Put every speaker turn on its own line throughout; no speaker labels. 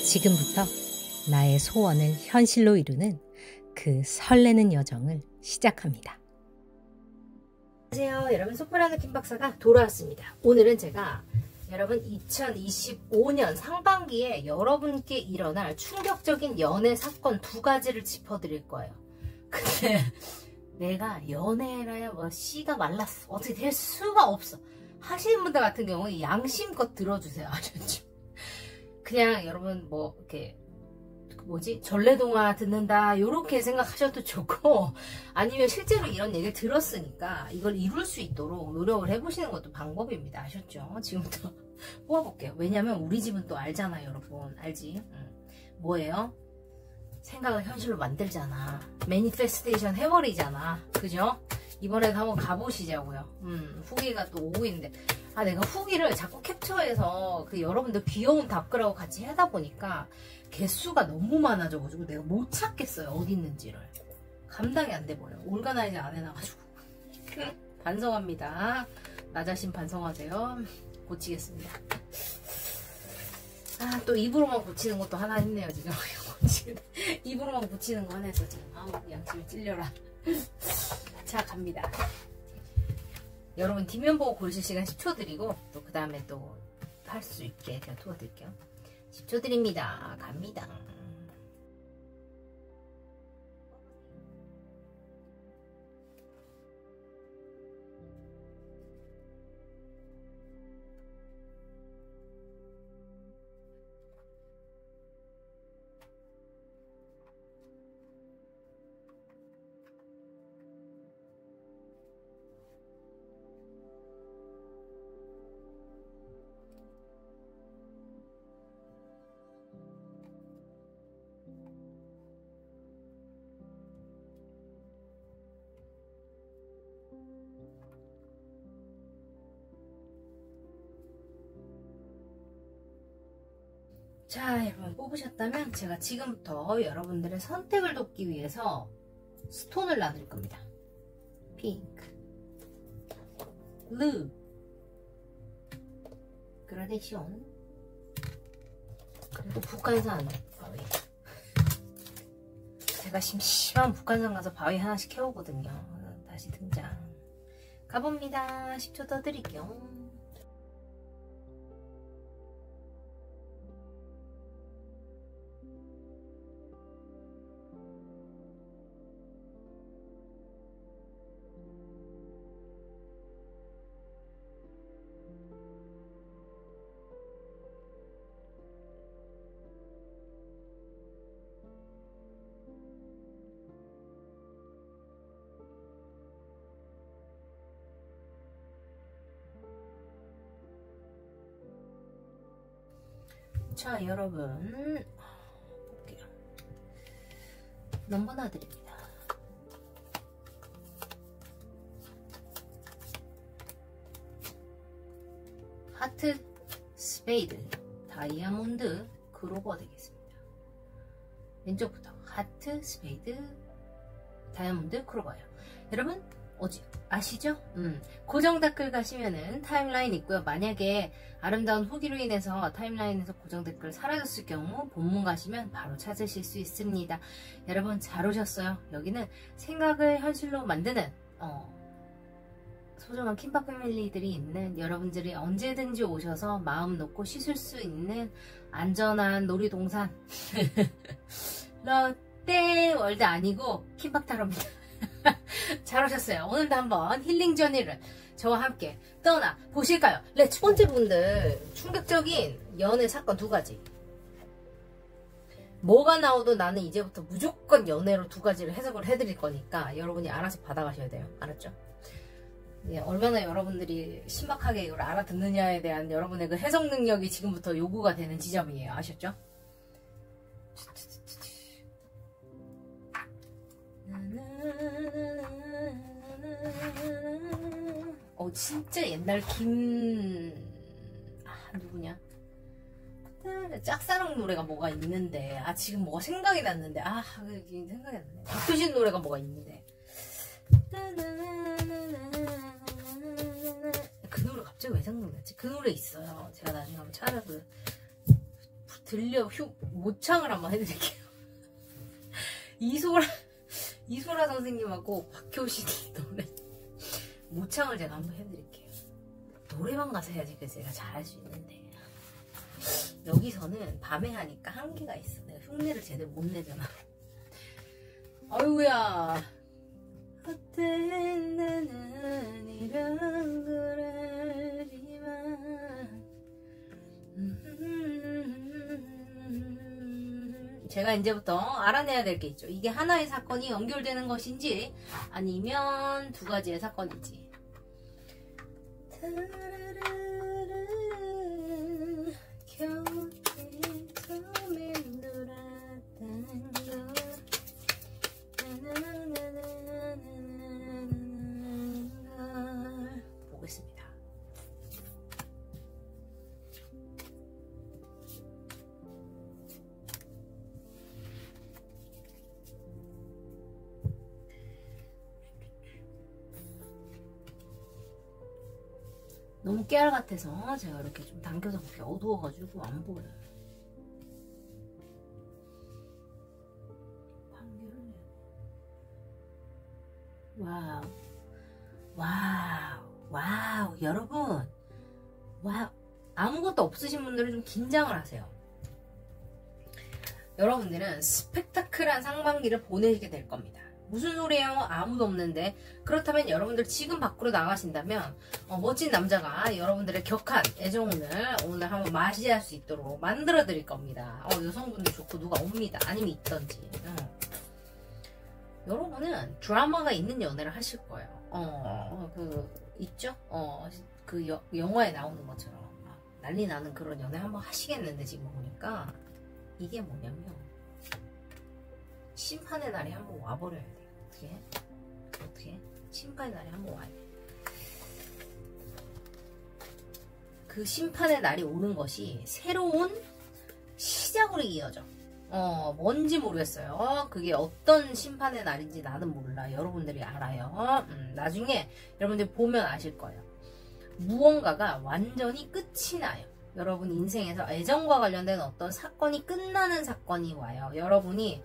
지금부터 나의 소원을 현실로 이루는 그 설레는 여정을 시작합니다.
안녕하세요. 여러분, 소프라노 김박사가 돌아왔습니다. 오늘은 제가 여러분 2025년 상반기에 여러분께 일어날 충격적인 연애 사건 2가지를 짚어드릴 거예요. 근데 내가 연애라야 뭐 씨가 말랐어, 어떻게 될 수가 없어 하시는 분들 같은 경우는 양심껏 들어주세요. 아셨죠? 그냥 여러분 뭐 이렇게 뭐지 전래동화 듣는다 요렇게 생각하셔도 좋고, 아니면 실제로 이런 얘기를 들었으니까 이걸 이룰 수 있도록 노력을 해보시는 것도 방법입니다. 아셨죠? 지금부터 뽑아볼게요. 왜냐면 우리 집은 또 알잖아요. 여러분 알지? 뭐예요? 생각을 현실로 만들잖아. 매니페스테이션 해버리잖아. 그죠? 이번에도 한번 가보시자고요. 후기가 또 오고 있는데, 내가 후기를 자꾸 캡처해서 그 여러분들 귀여운 답글하고 같이 하다 보니까 개수가 너무 많아져가지고 내가 못 찾겠어요. 어디 있는지를. 감당이 안 돼버려. 올가나이즈 안 해놔가지고. 반성합니다. 나 자신 반성하세요. 고치겠습니다. 또 입으로만 고치는 것도 하나 있네요. 지금. 입으로만 고치는 거 하나 있어. 지금. 양심이 찔려라. 자, 갑니다. 여러분 뒷면 보고 고르실 시간 10초 드리고, 또 그 다음에 또 할 수 있게 제가 도와드릴게요. 10초 드립니다. 갑니다. 자, 여러분 뽑으셨다면 제가 지금부터 여러분들의 선택을 돕기 위해서 스톤을 나눌 겁니다. 핑크, 블루, 그라데이션, 그리고 북한산 바위. 제가 심심한 북한산 가서 바위 하나씩 해오거든요. 다시 등장. 가봅니다. 10초 더 드릴게요. 자, 여러분 볼게요. 넘버 놔드립니다. 하트, 스페이드, 다이아몬드, 크로버 되겠습니다. 왼쪽부터 하트, 스페이드, 다이아몬드, 크로버예요. 여러분 아시죠? 고정 댓글 가시면은 타임라인 있고요. 만약에 아름다운 후기로 인해서 타임라인에서 고정 댓글 사라졌을 경우 본문 가시면 바로 찾으실 수 있습니다. 여러분 잘 오셨어요. 여기는 생각을 현실로 만드는 소중한 킴박 패밀리들이 있는, 여러분들이 언제든지 오셔서 마음 놓고 씻을 수 있는 안전한 놀이동산 롯데월드 아니고 킴박타로입니다. 잘 오셨어요. 오늘도 한번 힐링 저니를 저와 함께 떠나 보실까요? 렛츠. 첫 번째 분들, 충격적인 연애 사건 2가지. 뭐가 나오도 나는 이제부터 무조건 연애로 2가지를 해석을 해드릴 거니까 여러분이 알아서 받아가셔야 돼요. 알았죠? 얼마나 여러분들이 신박하게 이걸 알아듣느냐에 대한 여러분의 그 해석 능력이 지금부터 요구가 되는 지점이에요. 아셨죠? 진짜 옛날 누구냐? 짝사랑 노래가 뭐가 있는데, 지금 뭐가 생각이 났는데, 생각이 안 나네. 박효신 노래가 뭐가 있는데, 그 노래 갑자기 왜 생각났지? 그 노래 있어요. 제가 나중에 한번 찾아서 모창을 한번 해드릴게요. 이소라 선생님하고 박효신 노래 모창을 제가 한번 해드릴게요. 노래방 가서 해야지 그래서 제가 잘할 수 있는데 여기서는 밤에 하니까 한계가 있어. 내가 흉내를 제대로 못 내잖아. 아유야. 어때 나는 이런 걸 알지만 제가 이제부터 알아내야 될 게 있죠. 이게 하나의 사건이 연결되는 것인지 아니면 두 가지의 사건인지. 곁에서 맴돌았다는 걸 보겠습니다. 너무 깨알 같아서 제가 이렇게 좀 당겨서 그렇게 어두워가지고 안 보여요. 와우, 와우, 와우, 여러분, 와우. 아무것도 없으신 분들은 좀 긴장을 하세요. 여러분들은 스펙타클한 상반기를 보내게 될 겁니다. 무슨 소리예요? 아무도 없는데. 그렇다면 여러분들 지금 밖으로 나가신다면 멋진 남자가 여러분들의 격한 애정운을 오늘 한번 맞이할 수 있도록 만들어 드릴 겁니다. 여성분도 좋고 누가 옵니다. 아니면 있던지. 여러분은 드라마가 있는 연애를 하실 거예요. 있죠? 영화에 나오는 것처럼 난리 나는 그런 연애 한번 하시겠는데 지금 보니까 이게 뭐냐면 심판의 날이 한번 와버려야 돼요. 어떻게? 심판의 날이 한번 와야 돼. 그 심판의 날이 오는 것이 새로운 시작으로 이어져. 뭔지 모르겠어요. 그게 어떤 심판의 날인지 나는 몰라. 여러분들이 알아요. 나중에 여러분들이 보면 아실 거예요. 무언가가 완전히 끝이 나요. 여러분 인생에서 애정과 관련된 어떤 사건이 끝나는 사건이 와요. 여러분이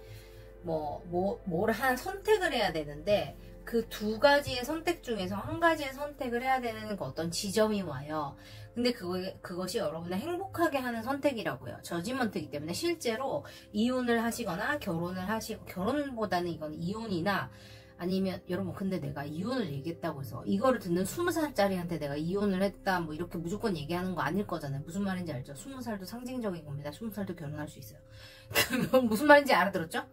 뭘 한 선택을 해야 되는데 그 두 가지의 선택 중에서 한 가지의 선택을 해야 되는 그 어떤 지점이 와요. 근데 그것이 여러분을 행복하게 하는 선택이라고요. 저지먼트이기 때문에 실제로 이혼을 하시거나 결혼을 하시고, 결혼보다는 이건 이혼이나 아니면 여러분 근데 내가 이혼을 얘기했다고 해서 이거를 듣는 20살짜리한테 내가 이혼을 했다 뭐 이렇게 무조건 얘기하는 거 아닐 거잖아요. 무슨 말인지 알죠? 20살도 상징적인 겁니다. 20살도 결혼할 수 있어요. 무슨 말인지 알아들었죠?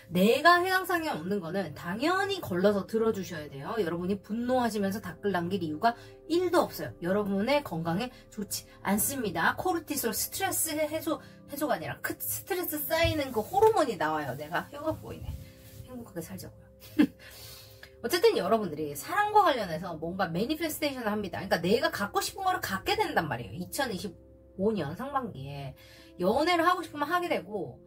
내가 해당상에 없는 거는 당연히 걸러서 들어주셔야 돼요. 여러분이 분노하시면서 댓글 남길 이유가 1도 없어요. 여러분의 건강에 좋지 않습니다. 코르티솔 스트레스 해소가 아니라 스트레스 쌓이는 그 호르몬이 나와요. 내가 혀가 보이네. 행복하게 살자고요. 어쨌든 여러분들이 사랑과 관련해서 뭔가 매니페스테이션을 합니다. 그러니까 내가 갖고 싶은 거를 갖게 된단 말이에요. 2025년 상반기에 연애를 하고 싶으면 하게 되고,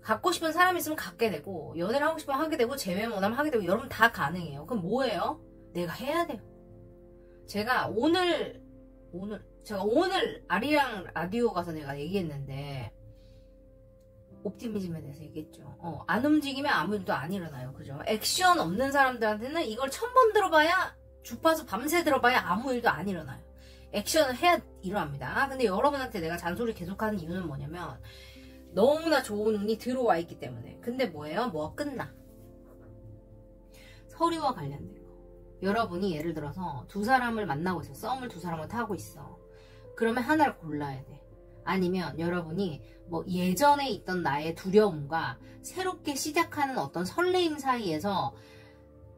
갖고 싶은 사람이 있으면 갖게 되고, 연애를 하고 싶으면 하게 되고, 재회 원하면 하게 되고, 여러분 다 가능해요. 그럼 뭐예요? 내가 해야 돼요. 제가 오늘 아리랑 라디오 가서 내가 얘기했는데 옵티미즘에 대해서 얘기했죠. 안 움직이면 아무 일도 안 일어나요. 그죠? 액션 없는 사람들한테는 이걸 1000번 들어봐야, 주파수 밤새 들어봐야 아무 일도 안 일어나요. 액션을 해야 일어납니다. 근데 여러분한테 내가 잔소리 계속하는 이유는 뭐냐면 너무나 좋은 운이 들어와 있기 때문에. 근데 뭐예요? 뭐가 끝나. 서류와 관련된 거. 여러분이 예를 들어서 두 사람을 만나고 있어. 썸을 두 사람을 타고 있어. 그러면 하나를 골라야 돼. 아니면 여러분이 뭐 예전에 있던 나의 두려움과 새롭게 시작하는 어떤 설레임 사이에서,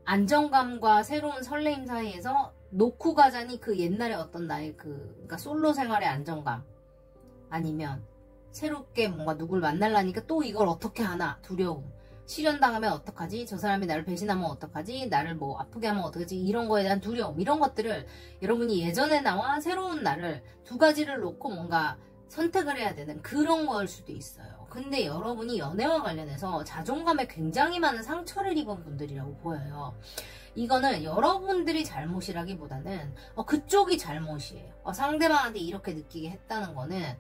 안정감과 새로운 설레임 사이에서 놓고 가자니 그 옛날에 어떤 나의 그러니까 솔로 생활의 안정감, 아니면 새롭게 뭔가 누굴 만나려니까 또 이걸 어떻게 하나, 두려움, 실현당하면 어떡하지, 저 사람이 나를 배신하면 어떡하지, 나를 뭐 아프게 하면 어떡하지, 이런 거에 대한 두려움, 이런 것들을 여러분이 예전의 나와 새로운 나를 두 가지를 놓고 뭔가 선택을 해야 되는 그런 거일 수도 있어요. 근데 여러분이 연애와 관련해서 자존감에 굉장히 많은 상처를 입은 분들이라고 보여요. 이거는 여러분들이 잘못이라기보다는 그쪽이 잘못이에요. 상대방한테 이렇게 느끼게 했다는 거는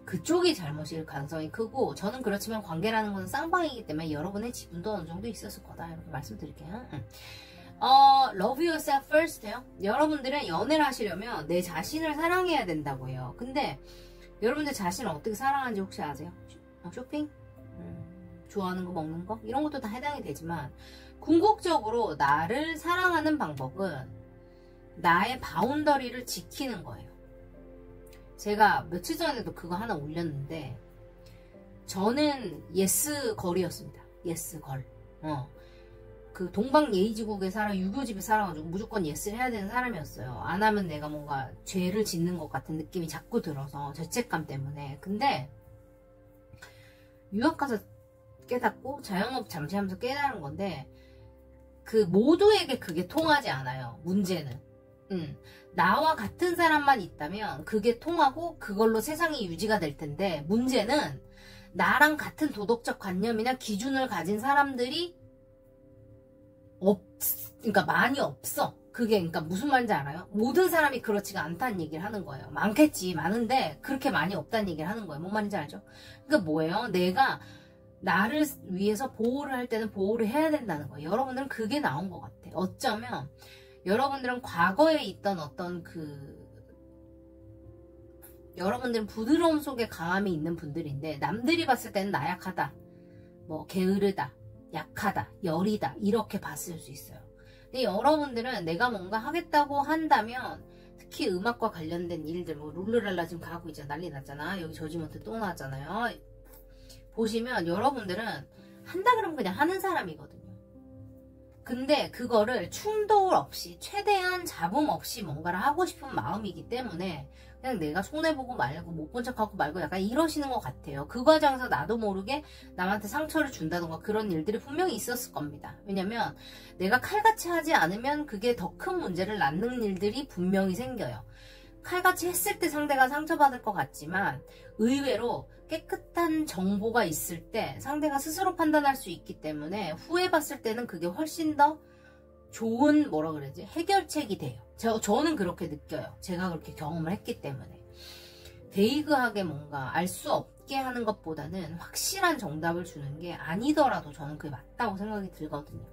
그쪽이 잘못일 가능성이 크고, 저는 그렇지만 관계라는 것은 쌍방이기 때문에 여러분의 지분도 어느 정도 있었을 거다 이렇게 말씀드릴게요. Love yourself first요. 여러분들은 연애를 하시려면 내 자신을 사랑해야 된다고 해요. 근데 여러분들 자신을 어떻게 사랑하는지 혹시 아세요? 쇼핑? 좋아하는 거, 먹는 거? 이런 것도 다 해당이 되지만, 궁극적으로 나를 사랑하는 방법은 나의 바운더리를 지키는 거예요. 제가 며칠 전에도 그거 하나 올렸는데, 저는 예스 걸이었습니다. 예스 걸. 그 동방예의지국에 유교집에 살아가지고 무조건 예스를 해야 되는 사람이었어요. 안 하면 내가 뭔가 죄를 짓는 것 같은 느낌이 자꾸 들어서, 죄책감 때문에. 근데 유학 가서 깨닫고, 자영업 잠시 하면서 깨달은 건데, 그 모두에게 그게 통하지 않아요. 문제는. 나와 같은 사람만 있다면 그게 통하고 그걸로 세상이 유지가 될 텐데, 문제는 나랑 같은 도덕적 관념이나 기준을 가진 사람들이 그러니까 많이 없어. 그게 그러니까 무슨 말인지 알아요? 모든 사람이 그렇지가 않다는 얘기를 하는 거예요. 많겠지, 많은데 그렇게 많이 없다는 얘기를 하는 거예요. 뭔 말인지 알죠? 그러니까 뭐예요? 내가 나를 위해서 보호를 할 때는 보호를 해야 된다는 거예요. 여러분들은 그게 나온 것 같아. 어쩌면 여러분들은 과거에 있던 어떤 여러분들은 부드러움 속에 강함이 있는 분들인데, 남들이 봤을 때는 나약하다, 뭐 게으르다, 약하다, 열이다 이렇게 봤을 수 있어요. 근데 여러분들은 내가 뭔가 하겠다고 한다면, 특히 음악과 관련된 일들, 뭐 룰루랄라 지금 가고 있잖아, 난리 났잖아. 여기 저지먼트 또 나왔잖아요. 보시면 여러분들은 한다 그러면 그냥 하는 사람이거든요. 근데 그거를 충돌 없이, 최대한 잡음 없이 뭔가를 하고 싶은 마음이기 때문에 그냥 내가 손해보고 말고 못 본 척하고 말고 약간 이러시는 것 같아요. 그 과정에서 나도 모르게 남한테 상처를 준다던가 그런 일들이 분명히 있었을 겁니다. 왜냐면 내가 칼같이 하지 않으면 그게 더 큰 문제를 낳는 일들이 분명히 생겨요. 칼같이 했을 때 상대가 상처받을 것 같지만, 의외로 깨끗한 정보가 있을 때 상대가 스스로 판단할 수 있기 때문에 후회 봤을 때는 그게 훨씬 더 좋은, 뭐라 그러지, 해결책이 돼요. 저는 그렇게 느껴요. 제가 그렇게 경험을 했기 때문에. 베이그하게 뭔가 알 수 없게 하는 것보다는 확실한 정답을 주는 게 아니더라도 저는 그게 맞다고 생각이 들거든요.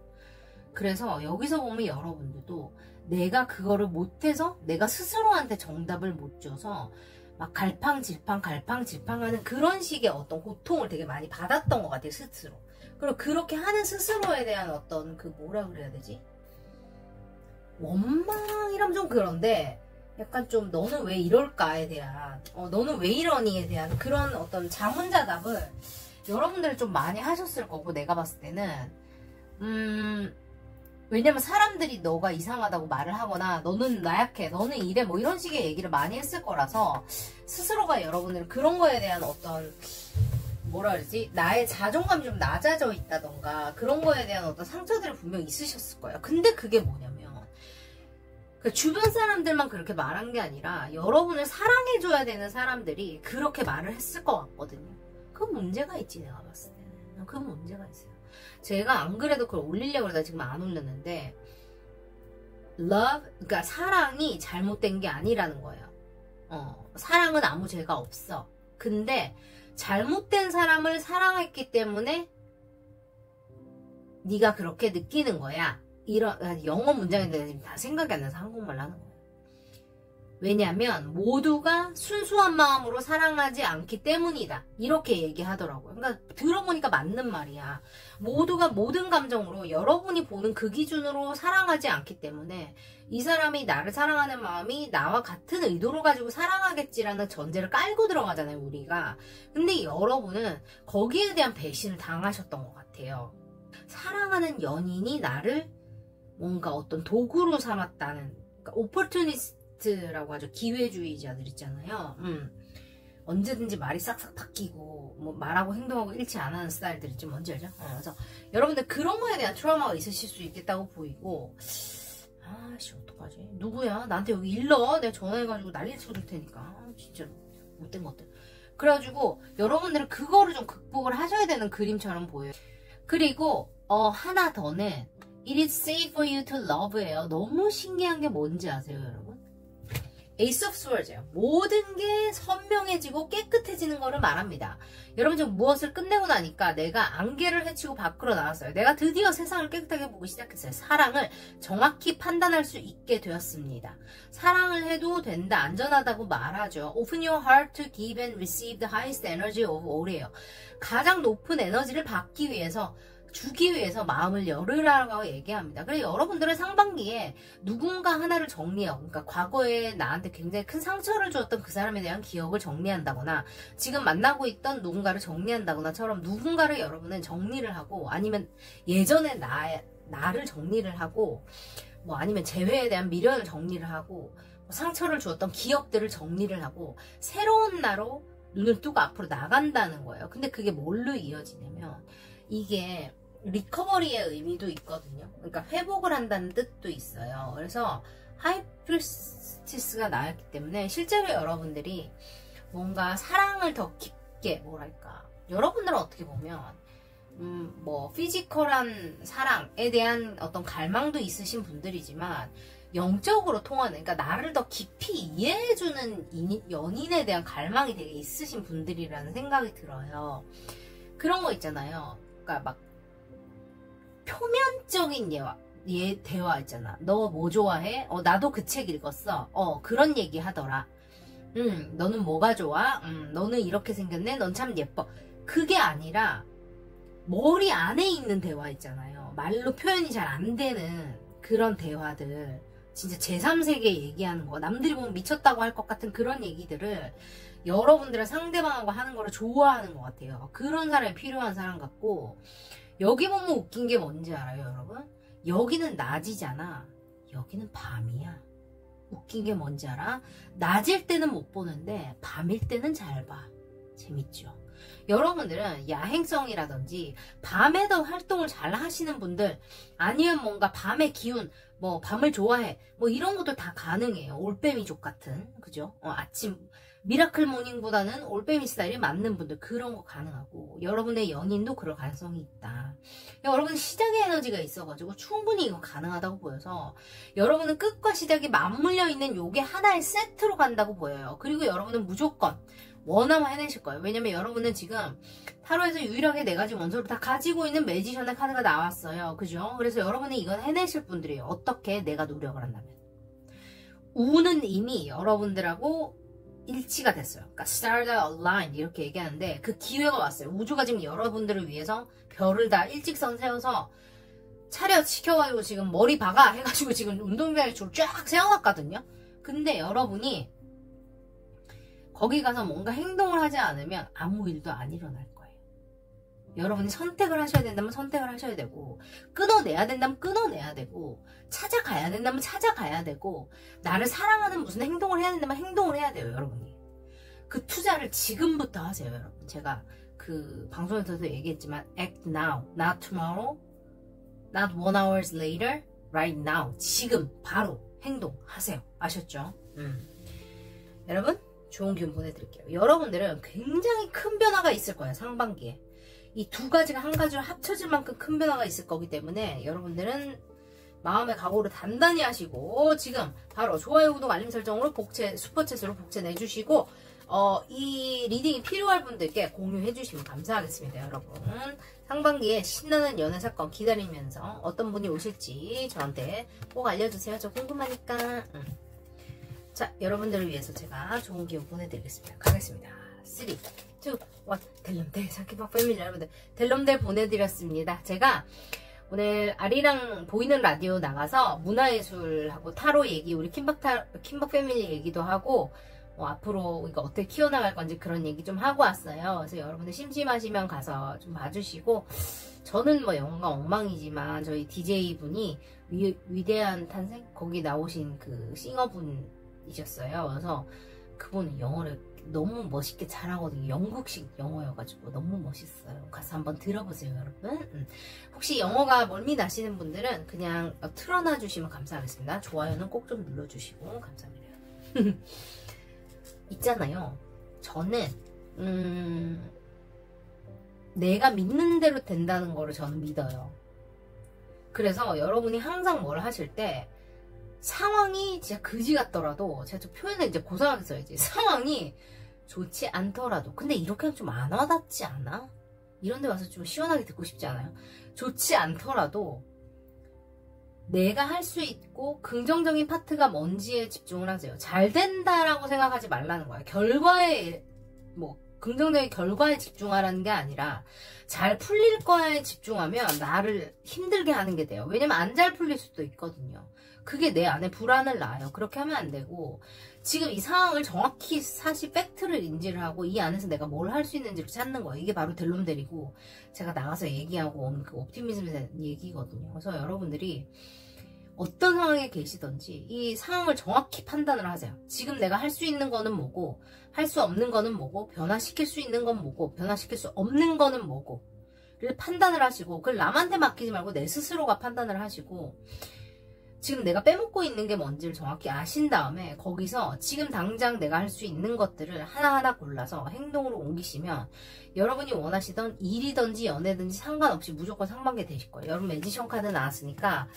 그래서 여기서 보면 여러분들도 내가 그거를 못해서 내가 스스로한테 정답을 못 줘서 막 갈팡질팡하는 그런 식의 어떤 고통을 되게 많이 받았던 것 같아요, 스스로. 그리고 그렇게 하는 스스로에 대한 어떤 뭐라 그래야 되지? 원망이라면 좀 그런데, 약간 좀 너는 왜 이럴까에 대한, 너는 왜 이러니에 대한 그런 어떤 자문자답을 여러분들이 좀 많이 하셨을 거고, 내가 봤을 때는 왜냐면 사람들이 너가 이상하다고 말을 하거나 너는 나약해, 너는 이래, 뭐 이런 식의 얘기를 많이 했을 거라서, 스스로가 여러분들 그런 거에 대한 어떤, 뭐라 그러지, 나의 자존감이 좀 낮아져 있다던가 그런 거에 대한 어떤 상처들이 분명히 있으셨을 거예요. 근데 그게 뭐냐면, 그 주변 사람들만 그렇게 말한 게 아니라 여러분을 사랑해줘야 되는 사람들이 그렇게 말을 했을 것 같거든요. 그 문제가 있지, 내가 봤을 때는. 그 문제가 있어요. 제가 안 그래도 그걸 올리려고 그러다 지금 안 올렸는데, love, 그러니까 사랑이 잘못된 게 아니라는 거예요. 사랑은 아무 죄가 없어. 근데 잘못된 사람을 사랑했기 때문에 네가 그렇게 느끼는 거야. 이런 영어 문장인데 지금 다 생각이 안 나서 한국말로 하는 거예요. 왜냐면 모두가 순수한 마음으로 사랑하지 않기 때문이다, 이렇게 얘기하더라고요. 그러니까 들어보니까 맞는 말이야. 모두가 모든 감정으로 여러분이 보는 그 기준으로 사랑하지 않기 때문에 이 사람이 나를 사랑하는 마음이 나와 같은 의도를 가지고 사랑하겠지라는 전제를 깔고 들어가잖아요, 우리가. 근데 여러분은 거기에 대한 배신을 당하셨던 것 같아요. 사랑하는 연인이 나를 뭔가 어떤 도구로 삼았다는, 그러니까 오퍼튜니스트라고 하죠. 기회주의자들 있잖아요. 언제든지 말이 싹싹 바뀌고 뭐 말하고 행동하고 일치 안 하는 스타일들 있지, 뭔지 알죠? 그래서 여러분들 그런 거에 대한 트라우마가 있으실 수 있겠다고 보이고, 아씨 어떡하지? 누구야? 나한테 여기 일러. 내가 전화해가지고 난리 쳐줄 테니까. 진짜 못된 것들. 그래가지고 여러분들은 그거를 좀 극복을 하셔야 되는 그림처럼 보여요. 그리고 하나 더는 It is safe for you to love예요. 너무 신기한 게 뭔지 아세요, 여러분? 에이스 오브 스월드예요. 모든 게 선명해지고 깨끗해지는 거를 말합니다. 여러분 지금 무엇을 끝내고 나니까 내가 안개를 헤치고 밖으로 나왔어요. 내가 드디어 세상을 깨끗하게 보기 시작했어요. 사랑을 정확히 판단할 수 있게 되었습니다. 사랑을 해도 된다, 안전하다고 말하죠. Open your heart to give and receive the highest energy of all이에요. 가장 높은 에너지를 받기 위해서, 주기 위해서 마음을 열으라고 얘기합니다. 그래서 여러분들은 상반기에 누군가 하나를 정리하고, 그러니까 과거에 나한테 굉장히 큰 상처를 주었던 그 사람에 대한 기억을 정리한다거나, 지금 만나고 있던 누군가를 정리한다거나처럼 누군가를 여러분은 정리를 하고, 아니면 예전의 나를 정리를 하고, 뭐 아니면 재회에 대한 미련을 정리를 하고, 상처를 주었던 기억들을 정리를 하고, 새로운 나로 눈을 뜨고 앞으로 나간다는 거예요. 근데 그게 뭘로 이어지냐면, 이게 리커버리의 의미도 있거든요. 그러니까 회복을 한다는 뜻도 있어요. 그래서 하이프리스티스가 나왔기 때문에 실제로 여러분들이 뭔가 사랑을 더 깊게, 뭐랄까, 여러분들은 어떻게 보면 뭐 피지컬한 사랑에 대한 어떤 갈망도 있으신 분들이지만 영적으로 통하는, 그러니까 나를 더 깊이 이해해주는 연인에 대한 갈망이 되게 있으신 분들이라는 생각이 들어요. 그런 거 있잖아요. 그러니까 막 표면적인 대화 있잖아. 너 뭐 좋아해? 나도 그 책 읽었어. 그런 얘기 하더라. 너는 뭐가 좋아? 너는 이렇게 생겼네? 넌 참 예뻐. 그게 아니라 머리 안에 있는 대화 있잖아요. 말로 표현이 잘 안 되는 그런 대화들, 진짜 제3세계 얘기하는 거, 남들이 보면 미쳤다고 할 것 같은 그런 얘기들을 여러분들은 상대방하고 하는 거를 좋아하는 것 같아요. 그런 사람이 필요한 사람 같고, 여기 보면 웃긴 게 뭔지 알아요, 여러분? 여기는 낮이잖아. 여기는 밤이야. 웃긴 게 뭔지 알아? 낮일 때는 못 보는데 밤일 때는 잘 봐. 재밌죠? 여러분들은 야행성이라든지 밤에도 활동을 잘 하시는 분들, 아니면 뭔가 밤의 기운, 뭐 밤을 좋아해, 뭐 이런 것도 다 가능해요. 올빼미족 같은, 그죠? 아침 미라클 모닝보다는 올빼미 스타일이 맞는 분들, 그런 거 가능하고, 여러분의 연인도 그럴 가능성이 있다. 여러분 시작의 에너지가 있어가지고 충분히 이거 가능하다고 보여서, 여러분은 끝과 시작이 맞물려 있는 요게 하나의 세트로 간다고 보여요. 그리고 여러분은 무조건 원하면 해내실 거예요. 왜냐면 여러분은 지금 타로에서 유일하게 4가지 원소를 다 가지고 있는 매지션의 카드가 나왔어요. 그죠? 그래서 여러분이 이건 해내실 분들이에요. 어떻게? 내가 노력을 한다면. 우는 이미 여러분들하고 일치가 됐어요. 그러니까 stars are aligned 이렇게 얘기하는데, 그 기회가 왔어요. 우주가 지금 여러분들을 위해서 별을 다 일직선 세워서 차렷 시켜가지고 지금 머리 박아 해가지고 지금 운동장에 줄 쫙 세워놨거든요. 근데 여러분이 거기 가서 뭔가 행동을 하지 않으면 아무 일도 안 일어날 거예요. 여러분이 선택을 하셔야 된다면 선택을 하셔야 되고, 끊어내야 된다면 끊어내야 되고, 찾아가야 된다면 찾아가야 되고, 나를 사랑하는 무슨 행동을 해야 된다면 행동을 해야 돼요. 여러분이 그 투자를 지금부터 하세요. 여러분, 제가 그 방송에서도 얘기했지만 act now, not tomorrow, not 1 hours later, right now. 지금 바로 행동하세요. 아셨죠? 여러분 좋은 기운 보내드릴게요. 여러분들은 굉장히 큰 변화가 있을 거예요. 상반기에 이 2가지가 한 가지로 합쳐질 만큼 큰 변화가 있을 거기 때문에 여러분들은 마음의 각오를 단단히 하시고, 지금 바로 좋아요, 구독, 알림 설정으로 슈퍼챗으로 복채 내주시고, 이 리딩이 필요할 분들께 공유해 주시면 감사하겠습니다. 여러분 상반기에 신나는 연애 사건 기다리면서 어떤 분이 오실지 저한테 꼭 알려주세요. 저 궁금하니까. 자, 여러분들을 위해서 제가 좋은 기운 보내드리겠습니다. 가겠습니다. 3, 2, 1. 델럼델 사키박 패밀리 여러분들, 델럼델 보내드렸습니다. 제가 오늘 아리랑 보이는 라디오 나가서 문화예술하고 타로 얘기, 우리 킴박 패밀리 얘기도 하고, 앞으로 이거 어떻게 키워나갈 건지 그런 얘기 좀 하고 왔어요. 그래서 여러분들 심심하시면 가서 좀 봐주시고, 저는 뭐 영어가 엉망이지만 저희 DJ분이 위대한 탄생? 거기 나오신 그 싱어분이셨어요. 그래서 그분은 영어를 너무 멋있게 잘하거든요. 영국식 영어여가지고 너무 멋있어요. 가서 한번 들어보세요, 여러분. 혹시 영어가 멀미 나시는 분들은 그냥 틀어놔 주시면 감사하겠습니다. 좋아요는 꼭 좀 눌러주시고 감사합니다. 있잖아요. 저는 내가 믿는 대로 된다는 거를 저는 믿어요. 그래서 여러분이 항상 뭘 하실 때 상황이 진짜 그지 같더라도, 제가 좀 표현을 이제 고상하게 써야지. 상황이 좋지 않더라도, 근데 이렇게 하면 좀 안 와닿지 않아? 이런 데 와서 좀 시원하게 듣고 싶지 않아요? 좋지 않더라도 내가 할 수 있고 긍정적인 파트가 뭔지에 집중을 하세요. 잘 된다라고 생각하지 말라는 거야. 결과에, 뭐 긍정적인 결과에 집중하라는 게 아니라 잘 풀릴 거에 집중하면 나를 힘들게 하는 게 돼요. 왜냐면 안 잘 풀릴 수도 있거든요. 그게 내 안에 불안을 낳아요. 그렇게 하면 안 되고, 지금 이 상황을 정확히 사실 팩트를 인지를 하고 이 안에서 내가 뭘 할 수 있는지를 찾는 거예요. 이게 바로 델롬델이고 제가 나가서 얘기하고 온 그 옵티미즘에 대한 얘기거든요. 그래서 여러분들이 어떤 상황에 계시든지 이 상황을 정확히 판단을 하세요. 지금 내가 할 수 있는 거는 뭐고, 할 수 없는 거는 뭐고, 변화시킬 수 있는 건 뭐고, 변화시킬 수 없는 거는 뭐고 를 판단을 하시고, 그걸 남한테 맡기지 말고 내 스스로가 판단을 하시고, 지금 내가 빼먹고 있는 게 뭔지를 정확히 아신 다음에 거기서 지금 당장 내가 할 수 있는 것들을 하나하나 골라서 행동으로 옮기시면 여러분이 원하시던 일이든지 연애든지 상관없이 무조건 상반기 되실 거예요. 여러분 매지션 카드 나왔으니까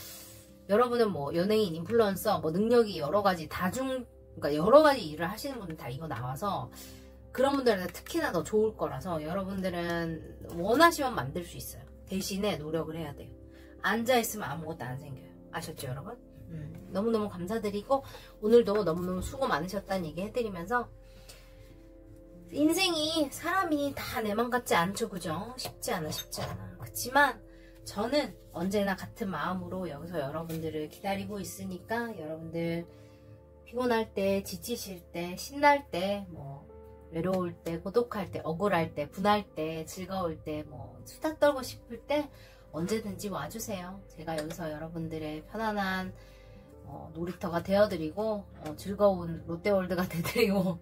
여러분은 뭐 연예인, 인플루언서, 뭐 능력이 여러 가지 그러니까 여러 가지 일을 하시는 분들 다 이거 나와서 그런 분들한테 특히나 더 좋을 거라서 여러분들은 원하시면 만들 수 있어요. 대신에 노력을 해야 돼요. 앉아있으면 아무것도 안 생겨요. 아셨죠 여러분? 너무너무 감사드리고 오늘도 너무너무 수고 많으셨다는 얘기 해드리면서, 인생이 사람이 다 내 맘 같지 않죠, 그죠? 쉽지 않아. 그렇지만 저는 언제나 같은 마음으로 여기서 여러분들을 기다리고 있으니까, 여러분들 피곤할 때, 지치실 때, 신날 때, 뭐 외로울 때, 고독할 때, 억울할 때, 분할 때, 즐거울 때, 뭐 수다 떨고 싶을 때 언제든지 와주세요. 제가 여기서 여러분들의 편안한 놀이터가 되어드리고 즐거운 롯데월드가 되드리고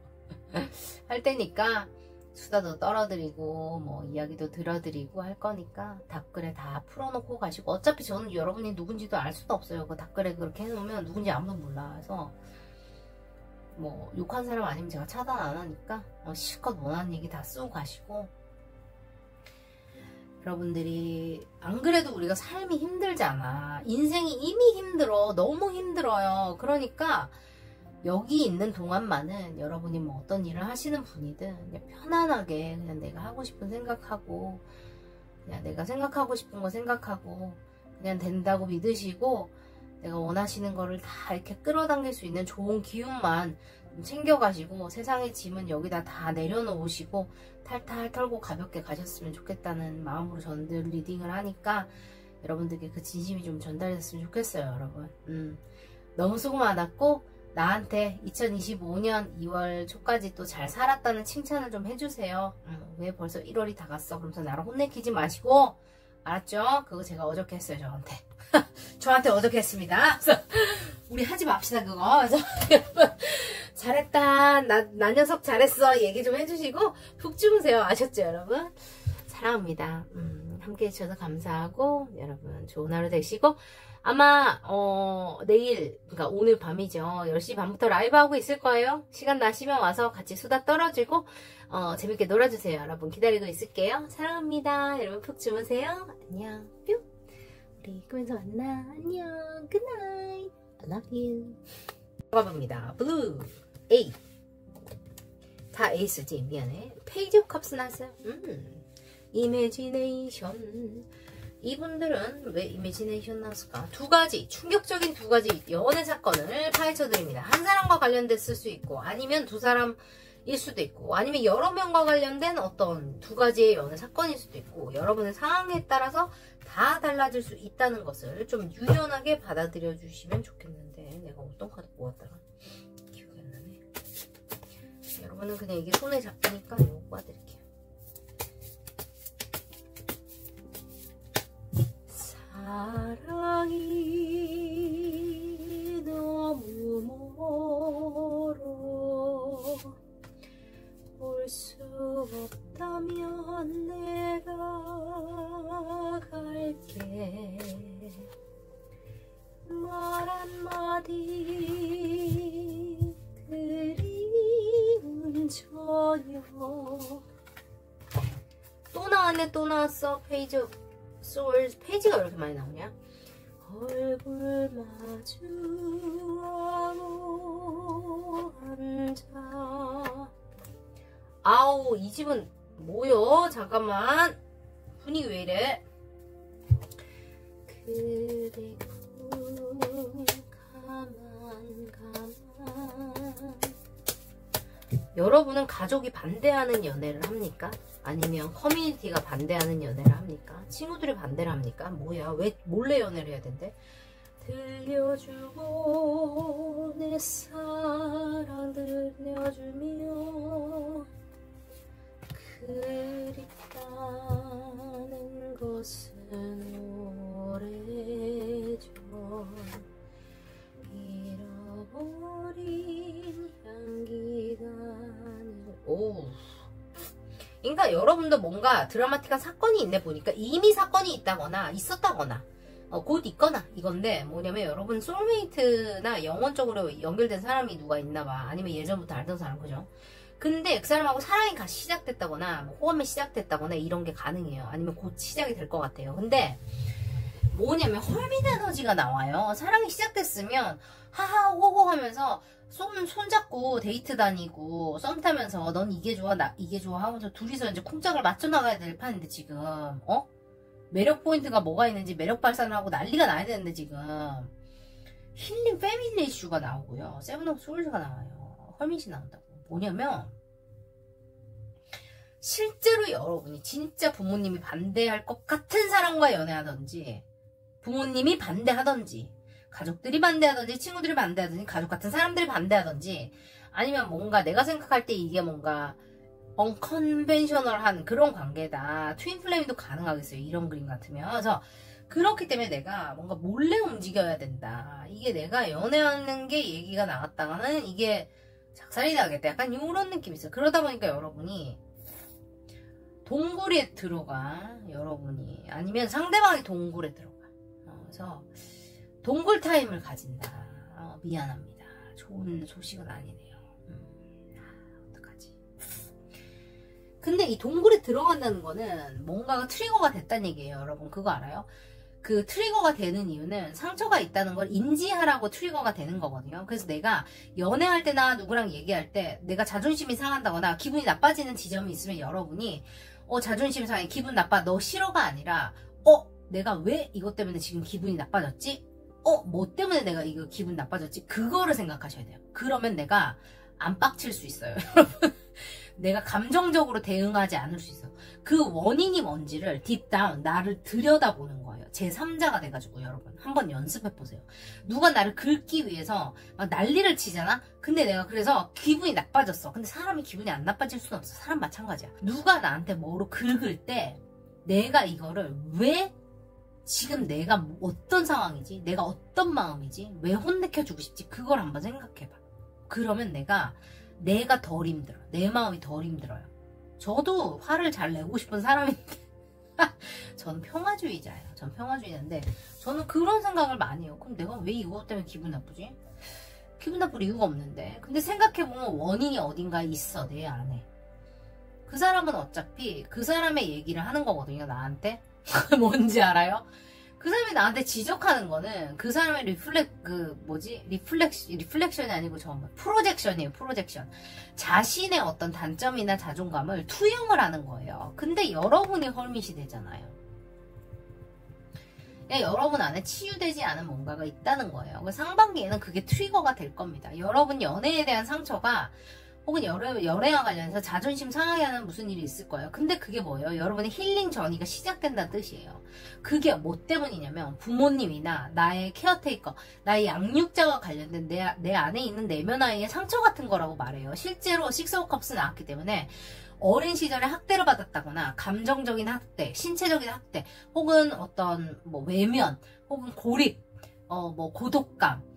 할 테니까, 수다도 떨어드리고 뭐 이야기도 들어드리고 할 거니까 답글에 다 풀어놓고 가시고, 어차피 저는 여러분이 누군지도 알 수도 없어요. 그 답글에 그렇게 해놓으면 누군지 아무도 몰라. 그래서 뭐 욕한 사람 아니면 제가 차단 안 하니까 실컷 원하는 얘기 다 쓰고 가시고, 여러분들이 안 그래도 우리가 삶이 힘들잖아. 인생이 이미 힘들어. 너무 힘들어요. 그러니까 여기 있는 동안만은 여러분이 뭐 어떤 일을 하시는 분이든 그냥 편안하게 그냥 내가 하고 싶은 생각하고, 그냥 내가 생각하고 싶은 거 생각하고 그냥 된다고 믿으시고, 내가 원하시는 거를 다 이렇게 끌어당길 수 있는 좋은 기운만 챙겨가시고, 세상의 짐은 여기다 다 내려놓으시고 탈탈 털고 가볍게 가셨으면 좋겠다는 마음으로 저는 늘 리딩을 하니까 여러분들께 그 진심이 좀 전달됐으면 좋겠어요. 여러분 너무 수고 많았고, 나한테 2025년 2월 초까지 또 잘 살았다는 칭찬을 좀 해주세요. 왜 벌써 1월이 다 갔어? 그러면서 나를 혼내키지 마시고, 알았죠? 그거 제가 어저께 했어요. 저한테 어저께 했습니다. 그래서 우리 하지 맙시다 그거. 그래서 여러분 잘했다, 나 녀석 잘했어 얘기 좀 해주시고 푹 주무세요. 아셨죠 여러분? 사랑합니다. 함께 해주셔서 감사하고, 여러분 좋은 하루 되시고, 아마 내일, 그러니까 오늘 밤이죠. 10시 반부터 라이브 하고 있을 거예요. 시간 나시면 와서 같이 수다 떨어지고 재밌게 놀아주세요. 여러분 기다리고 있을게요. 사랑합니다. 여러분 푹 주무세요. 안녕. 뿅. 우리 꿈에서 만나. 안녕. 굿나잇. I love you. 가봅니다. 블루 8. 다 에이스지. 미안해. 페이지 오브 컵스 나왔어요. 이매지네이션. 이분들은 왜 이매지네이션 나왔을까? 두 가지, 충격적인 두 가지 연애 사건을 파헤쳐 드립니다. 한 사람과 관련됐을 수 있고, 아니면 두 사람일 수도 있고, 아니면 여러 명과 관련된 어떤 두 가지의 연애 사건일 수도 있고, 여러분의 상황에 따라서 다 달라질 수 있다는 것을 좀 유연하게 받아들여 주시면 좋겠는데, 내가 어떤 카드 모았다가 기억이 안 나네. 여러분은 그냥 이게 손에 잡히니까 이거 뽑아드릴게요. 사랑이 너무 멀어 올 수 없다면 내가 갈게. 말 한마디 그리운 저녁. 또 나왔네. 또 나왔어. 페이지 소울. 페이지가 왜 이렇게 많이 나오냐? 얼굴 마주하고 앉아. 아우, 이 집은 뭐요? 잠깐만, 분위기 왜 이래? 그대 가만 여러분은 가족이 반대하는 연애를 합니까? 아니면 커뮤니티가 반대하는 연애를 합니까? 친구들이 반대를 합니까? 뭐야, 왜 몰래 연애를 해야 된대? 들려주고 내 사랑 들려주며 그립다는 것은 오래전 잃어버린 향기가. 오, 그러니까 여러분도 뭔가 드라마틱한 사건이 있네 보니까 이미 사건이 있다거나 있었다거나 곧 있거나 이건데, 뭐냐면 여러분 소울메이트나 영혼적으로 연결된 사람이 누가 있나봐. 아니면 예전부터 알던 사람, 그죠? 근데 그 사람하고 사랑이 같이 시작됐다거나 뭐 호감이 시작됐다거나 이런 게 가능해요. 아니면 곧 시작이 될 것 같아요. 근데 뭐냐면 헐빈 에너지가 나와요. 사랑이 시작됐으면 하하 호호 하면서 손잡고 데이트 다니고 썸 타면서 넌 이게 좋아 나 이게 좋아 하면서 둘이서 이제 쿵짝을 맞춰 나가야 될 판인데, 지금 매력 포인트가 뭐가 있는지 매력 발산을 하고 난리가 나야 되는데, 지금 힐링 패밀리 이슈가 나오고요. 세븐 오브 소울즈가 나와요. 헐밋이 나온다고. 뭐냐면 실제로 여러분이 진짜 부모님이 반대할 것 같은 사람과 연애하던지, 부모님이 반대하던지, 가족들이 반대하던지, 친구들이 반대하던지, 가족 같은 사람들이 반대하던지, 아니면 뭔가 내가 생각할 때 이게 뭔가 언컨벤셔널한 그런 관계다. 트윈플레임도 가능하겠어요, 이런 그림 같으면. 그래서 그렇기 때문에 내가 뭔가 몰래 움직여야 된다. 이게 내가 연애하는 게 얘기가 나왔다가는 이게 작살이 나겠다. 약간 이런 느낌이 있어요. 그러다 보니까 여러분이 동굴에 들어가, 여러분이 아니면 상대방이 동굴에 들어가. 그래서 동굴 타임을 가진다. 미안합니다. 좋은 소식은 아니네요. 어떡하지? 근데 이 동굴에 들어간다는 거는 뭔가가 트리거가 됐다는 얘기예요. 여러분 그거 알아요? 그 트리거가 되는 이유는 상처가 있다는 걸 인지하라고 트리거가 되는 거거든요. 그래서 내가 연애할 때나 누구랑 얘기할 때 내가 자존심이 상한다거나 기분이 나빠지는 지점이 있으면 여러분이 자존심 상해, 기분 나빠, 너 싫어가 아니라 내가 왜 이것 때문에 지금 기분이 나빠졌지? 뭐 때문에 내가 이거 기분 나빠졌지? 그거를 생각하셔야 돼요. 그러면 내가 안 빡칠 수 있어요. 여러분 내가 감정적으로 대응하지 않을 수 있어. 그 원인이 뭔지를 딥다운 나를 들여다보는 거예요. 제3자가 돼가지고. 여러분 한번 연습해보세요. 누가 나를 긁기 위해서 막 난리를 치잖아? 근데 내가 그래서 기분이 나빠졌어. 근데 사람이 기분이 안 나빠질 수는 없어. 사람 마찬가지야. 누가 나한테 뭐로 긁을 때 내가 이거를 왜 지금 내가 어떤 상황이지? 내가 어떤 마음이지? 왜 혼내켜주고 싶지? 그걸 한번 생각해봐. 그러면 내가 덜 힘들어. 내 마음이 덜 힘들어요. 저도 화를 잘 내고 싶은 사람인데 저는 평화주의자예요. 전 평화주의자인데 저는 그런 생각을 많이 해요. 그럼 내가 왜 이거 때문에 기분 나쁘지? 기분 나쁠 이유가 없는데. 근데 생각해보면 원인이 어딘가에 있어, 내 안에. 그 사람은 어차피 그 사람의 얘기를 하는 거거든요, 나한테. 뭔지 알아요? 그 사람이 나한테 지적하는 거는 그 사람의 리플렉션이 아니고 프로젝션이에요. 프로젝션. 자신의 어떤 단점이나 자존감을 투영을 하는 거예요. 근데 여러분이 헐밋이 되잖아요. 여러분 안에 치유되지 않은 뭔가가 있다는 거예요. 상반기에는 그게 트리거가 될 겁니다. 여러분 연애에 대한 상처가 혹은 연애와 관련해서 자존심 상하게 하는 무슨 일이 있을 거예요. 근데 그게 뭐예요? 여러분의 힐링 전이가 시작된다는 뜻이에요. 그게 뭐 때문이냐면 부모님이나 나의 케어테이커, 나의 양육자와 관련된 내 안에 있는 내면 아이의 상처 같은 거라고 말해요. 실제로 식스 오브 컵스 나왔기 때문에 어린 시절에 학대를 받았다거나 감정적인 학대, 신체적인 학대, 혹은 어떤 외면, 혹은 고립, 고독감,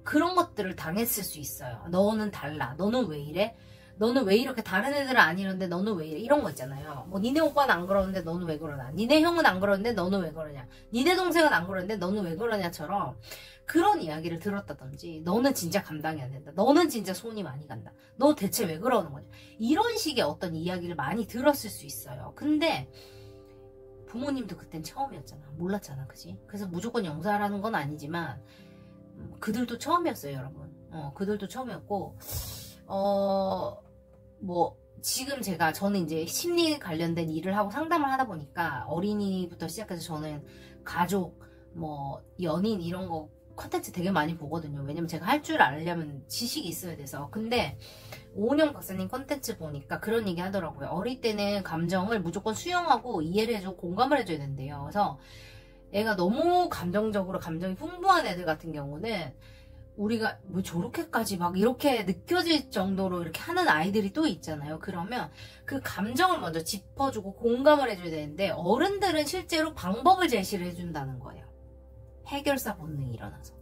그런 것들을 당했을 수 있어요. 너는 달라. 너는 왜 이래? 너는 왜 이렇게 다른 애들은 안 이러는데 너는 왜 이래? 이런 거 있잖아요. 니네 오빠는 안 그러는데 너는 왜 그러나? 니네 형은 안 그러는데 너는 왜 그러냐? 니네 동생은 안 그러는데 너는 왜 그러냐처럼 그런 이야기를 들었다든지, 너는 진짜 감당이 안 된다. 너는 진짜 손이 많이 간다. 너 대체 왜 그러는 거냐? 이런 식의 어떤 이야기를 많이 들었을 수 있어요. 근데 부모님도 그땐 처음이었잖아. 몰랐잖아, 그지? 그래서 무조건 영사라는 건 아니지만 그들도 처음이었어요, 여러분. 그들도 처음이었고 뭐 지금 저는 이제 심리 관련된 일을 하고 상담을 하다 보니까 어린이부터 시작해서 저는 가족, 뭐 연인 이런 거 컨텐츠 되게 많이 보거든요. 왜냐면 제가 할 줄 알려면 지식이 있어야 돼서. 근데 오은영 박사님 컨텐츠 보니까 그런 얘기 하더라고요. 어릴 때는 감정을 무조건 수용하고 이해를 해주고 공감을 해줘야 된대요. 그래서 애가 너무 감정적으로 감정이 풍부한 애들 같은 경우는 우리가 뭐 저렇게까지 막 이렇게 느껴질 정도로 이렇게 하는 아이들이 또 있잖아요. 그러면 그 감정을 먼저 짚어주고 공감을 해줘야 되는데 어른들은 실제로 방법을 제시를 해준다는 거예요. 해결사 본능이 일어나서.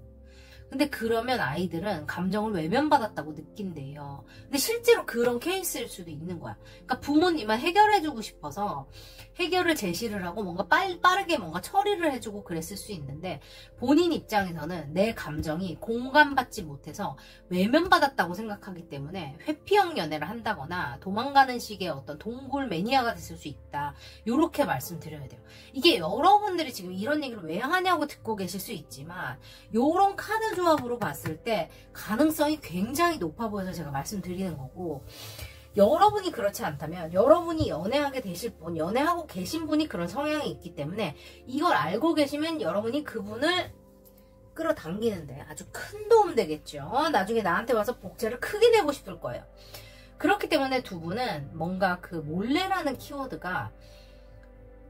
근데 그러면 아이들은 감정을 외면받았다고 느낀대요. 근데 실제로 그런 케이스일 수도 있는 거야. 그러니까 부모님은 해결해주고 싶어서 해결을 제시를 하고 뭔가 빠르게 뭔가 처리를 해주고 그랬을 수 있는데 본인 입장에서는 내 감정이 공감받지 못해서 외면받았다고 생각하기 때문에 회피형 연애를 한다거나 도망가는 식의 어떤 동굴 매니아가 됐을 수 있다. 요렇게 말씀드려야 돼요. 이게 여러분들이 지금 이런 얘기를 왜 하냐고 듣고 계실 수 있지만 요런 카드 조합으로 봤을 때 가능성이 굉장히 높아 보여서 제가 말씀드리는 거고, 여러분이 그렇지 않다면 여러분이 연애하게 되실 분, 연애하고 계신 분이 그런 성향이 있기 때문에 이걸 알고 계시면 여러분이 그분을 끌어당기는데 아주 큰 도움 되겠죠. 나중에 나한테 와서 복제를 크게 내고 싶을 거예요. 그렇기 때문에 두 분은 뭔가 그 몰래라는 키워드가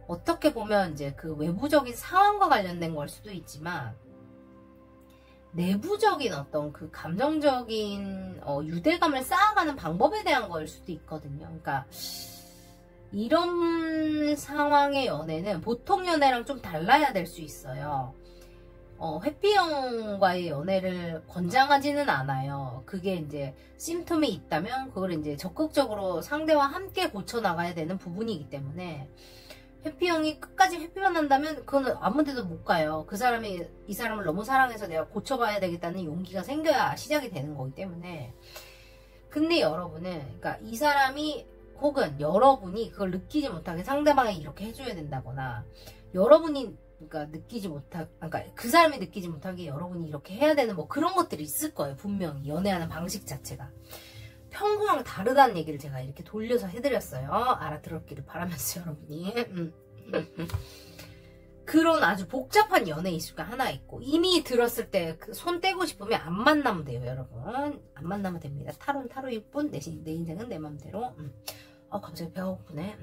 어떻게 보면 이제 그 외부적인 상황과 관련된 걸 수도 있지만 내부적인 어떤 그 감정적인 유대감을 쌓아가는 방법에 대한 걸 수도 있거든요. 그러니까 이런 상황의 연애는 보통 연애랑 좀 달라야 될 수 있어요. 회피형과의 연애를 권장하지는 않아요. 그게 이제 심텀이 있다면 그걸 이제 적극적으로 상대와 함께 고쳐나가야 되는 부분이기 때문에 회피형이 끝까지 회피만 한다면 그건 아무 데도 못 가요. 그 사람이 이 사람을 너무 사랑해서 내가 고쳐봐야 되겠다는 용기가 생겨야 시작이 되는 거기 때문에. 근데 여러분은 그러니까 이 사람이 혹은 여러분이 그걸 느끼지 못하게 상대방이 이렇게 해줘야 된다거나 여러분이 그러니까 그러니까 그 사람이 느끼지 못하게 여러분이 이렇게 해야 되는 뭐 그런 것들이 있을 거예요. 분명히 연애하는 방식 자체가. 평소랑 다르다는 얘기를 제가 이렇게 돌려서 해드렸어요. 알아들었기를 바라면서 여러분이. 그런 아주 복잡한 연애 이슈가 하나 있고 이미 들었을 때 손 떼고 싶으면 안 만나면 돼요, 여러분. 안 만나면 됩니다. 타로는 타로 6분, 내 인생은 내 맘대로. 갑자기 배가 고프네.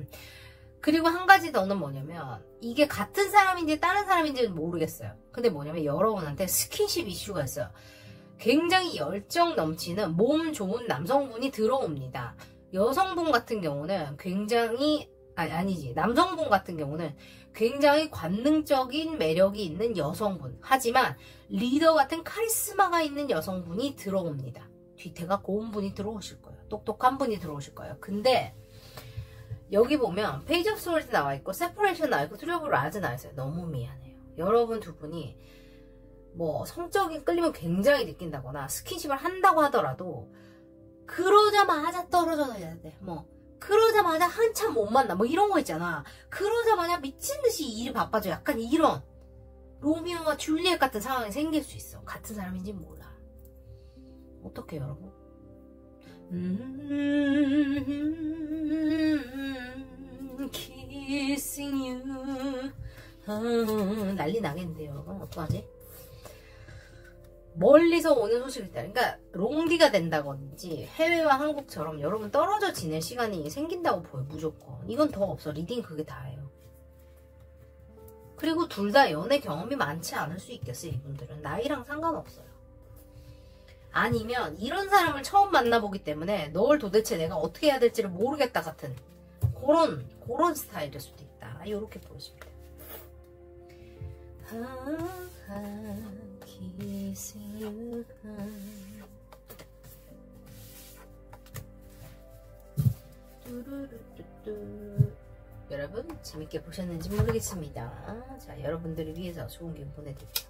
그리고 한 가지 더는 뭐냐면 이게 같은 사람인지 다른 사람인지는 모르겠어요. 근데 뭐냐면 여러분한테 스킨십 이슈가 있어요. 굉장히 열정 넘치는 몸 좋은 남성분이 들어옵니다. 여성분 같은 경우는 굉장히 남성분 같은 경우는 굉장히 관능적인 매력이 있는 여성분, 하지만 리더 같은 카리스마가 있는 여성분이 들어옵니다. 뒤태가 고운 분이 들어오실 거예요. 똑똑한 분이 들어오실 거예요. 근데 여기 보면 페이지 오브 소울즈 나와있고 세퍼레이션 나와있고 트리 오브 라즈 나와있어요. 너무 미안해요. 여러분 두 분이 뭐 성적인 끌림을 굉장히 느낀다거나 스킨십을 한다고 하더라도 그러자마자 떨어져야 돼. 뭐 그러자마자 한참 못 만나 뭐 이런 거 있잖아. 그러자마자 미친듯이 일이 바빠져. 약간 이런 로미오와 줄리엣 같은 상황이 생길 수 있어. 같은 사람인지 몰라. 어떡해 여러분. Kissing you 난리 나겠는데 여러분. 어떡하지? 멀리서 오는 소식일 때, 그러니까 롱디가 된다든지 해외와 한국처럼 여러분 떨어져 지낼 시간이 생긴다고 보여. 무조건. 이건 더 없어. 리딩 그게 다예요. 그리고 둘 다 연애 경험이 많지 않을 수 있겠어요. 이분들은 나이랑 상관없어요. 아니면 이런 사람을 처음 만나보기 때문에 널 도대체 내가 어떻게 해야 될지를 모르겠다 같은 그런 스타일일 수도 있다. 이렇게 보여집니다. 여러분 재밌게 보셨는지 모르겠습니다. 자, 여러분들을 위해서 좋은 기운 보내드릴게요.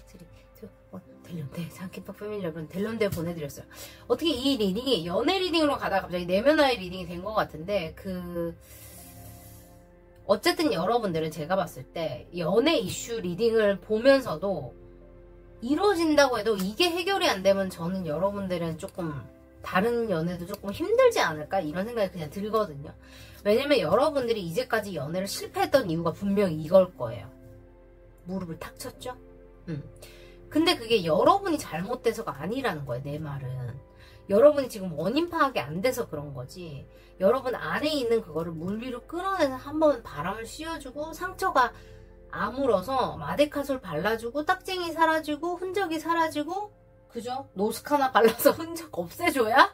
3, 2, 1 델론데 상키팍 패밀리 여러분 델론데 보내드렸어요. 어떻게 이 리딩이 연애 리딩으로 가다가 갑자기 내면화의 리딩이 된 것 같은데 어쨌든 여러분들은 제가 봤을 때 연애 이슈 리딩을 보면서도 이루어진다고 해도 이게 해결이 안 되면 저는 여러분들은 조금 다른 연애도 조금 힘들지 않을까 이런 생각이 그냥 들거든요. 왜냐면 여러분들이 이제까지 연애를 실패했던 이유가 분명히 이걸 거예요. 무릎을 탁 쳤죠? 근데 그게 여러분이 잘못돼서가 아니라는 거예요. 내 말은. 여러분이 지금 원인 파악이 안 돼서 그런 거지. 여러분 안에 있는 그거를 물 위로 끌어내서 한번 바람을 씌워주고 상처가 아물어서 마데카솔 발라주고 딱쟁이 사라지고 흔적이 사라지고 그죠? 노스카 하나 발라서 흔적 없애줘야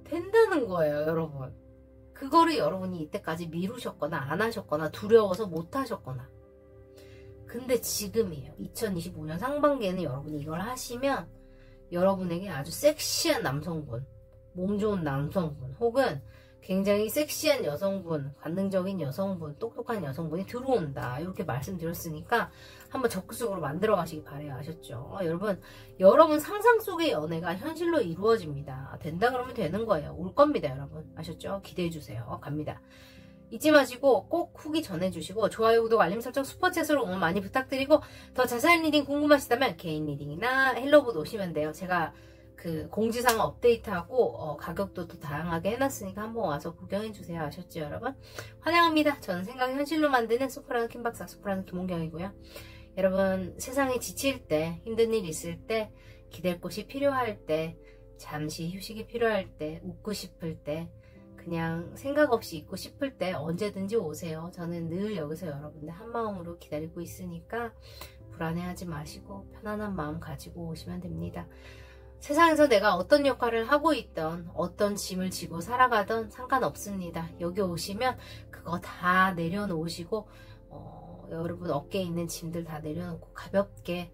된다는 거예요, 여러분. 그거를 여러분이 이때까지 미루셨거나 안 하셨거나 두려워서 못 하셨거나. 근데 지금이에요. 2025년 상반기에는 여러분이 이걸 하시면 여러분에게 아주 섹시한 남성분, 몸 좋은 남성분, 혹은 굉장히 섹시한 여성분, 관능적인 여성분, 똑똑한 여성분이 들어온다. 이렇게 말씀드렸으니까 한번 적극적으로 만들어 가시기 바래요. 아셨죠? 여러분 상상 속의 연애가 현실로 이루어집니다. 된다 그러면 되는 거예요. 올 겁니다, 여러분. 아셨죠? 기대해 주세요. 갑니다. 잊지 마시고 꼭 후기 전해주시고 좋아요, 구독, 알림 설정, 슈퍼챗으로 응원 많이 부탁드리고 더 자세한 리딩 궁금하시다면 개인 리딩이나 헬로봇 오시면 돼요. 제가 그 공지사항 업데이트하고 가격도 더 다양하게 해놨으니까 한번 와서 구경해주세요. 아셨죠, 여러분? 환영합니다. 저는 생각을 현실로 만드는 소프라노 킴박사, 소프라노 김홍경이고요. 여러분 세상에 지칠 때, 힘든 일 있을 때, 기댈 곳이 필요할 때, 잠시 휴식이 필요할 때, 웃고 싶을 때, 그냥 생각 없이 있고 싶을 때 언제든지 오세요. 저는 늘 여기서 여러분들 한마음으로 기다리고 있으니까 불안해하지 마시고 편안한 마음 가지고 오시면 됩니다. 세상에서 내가 어떤 역할을 하고 있던 어떤 짐을 지고 살아가던 상관없습니다. 여기 오시면 그거 다 내려놓으시고 여러분 어깨에 있는 짐들 다 내려놓고 가볍게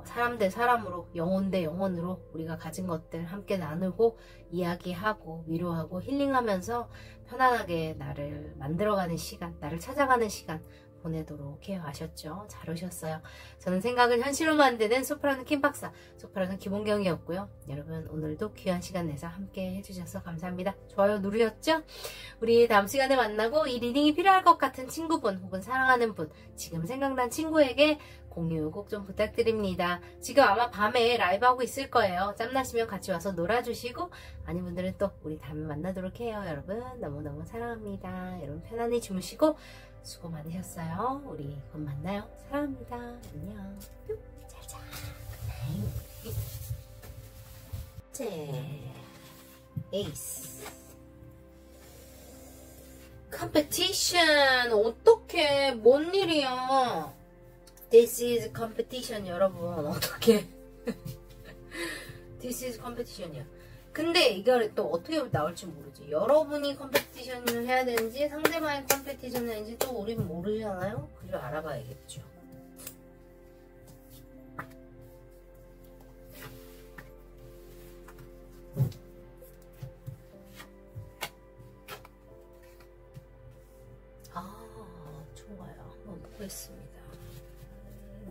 사람 대 사람으로, 영혼 대 영혼으로 우리가 가진 것들 함께 나누고 이야기하고 위로하고 힐링하면서 편안하게 나를 만들어가는 시간, 나를 찾아가는 시간 보내도록 해요. 아셨죠? 잘 오셨어요. 저는 생각을 현실로 만드는 소프라노 킴박사, 소프라노 김홍경이었고요. 여러분 오늘도 귀한 시간 내서 함께 해주셔서 감사합니다. 좋아요 누르셨죠? 우리 다음 시간에 만나고 이 리딩이 필요할 것 같은 친구분 혹은 사랑하는 분, 지금 생각난 친구에게 공유 꼭 좀 부탁드립니다. 지금 아마 밤에 라이브 하고 있을 거예요. 짬나시면 같이 와서 놀아주시고, 아닌 분들은 또 우리 다음에 만나도록 해요. 여러분 너무너무 사랑합니다. 여러분 편안히 주무시고 수고 많으셨어요. 우리 곧 만나요. 사랑합니다. 안녕. 잘 자. 에이스. 컴페티션. 어떡해. 뭔 일이야. This is competition, 여러분. 어떡해. This is competition이야. 근데 이걸 또 어떻게 나올지 모르지. 여러분이 컴페티션을 해야 되는지 상대방이 컴페티션을 해야 되는지 또 우린 모르잖아요. 그걸 알아봐야겠죠. 좋아요. 한번 보겠습니다.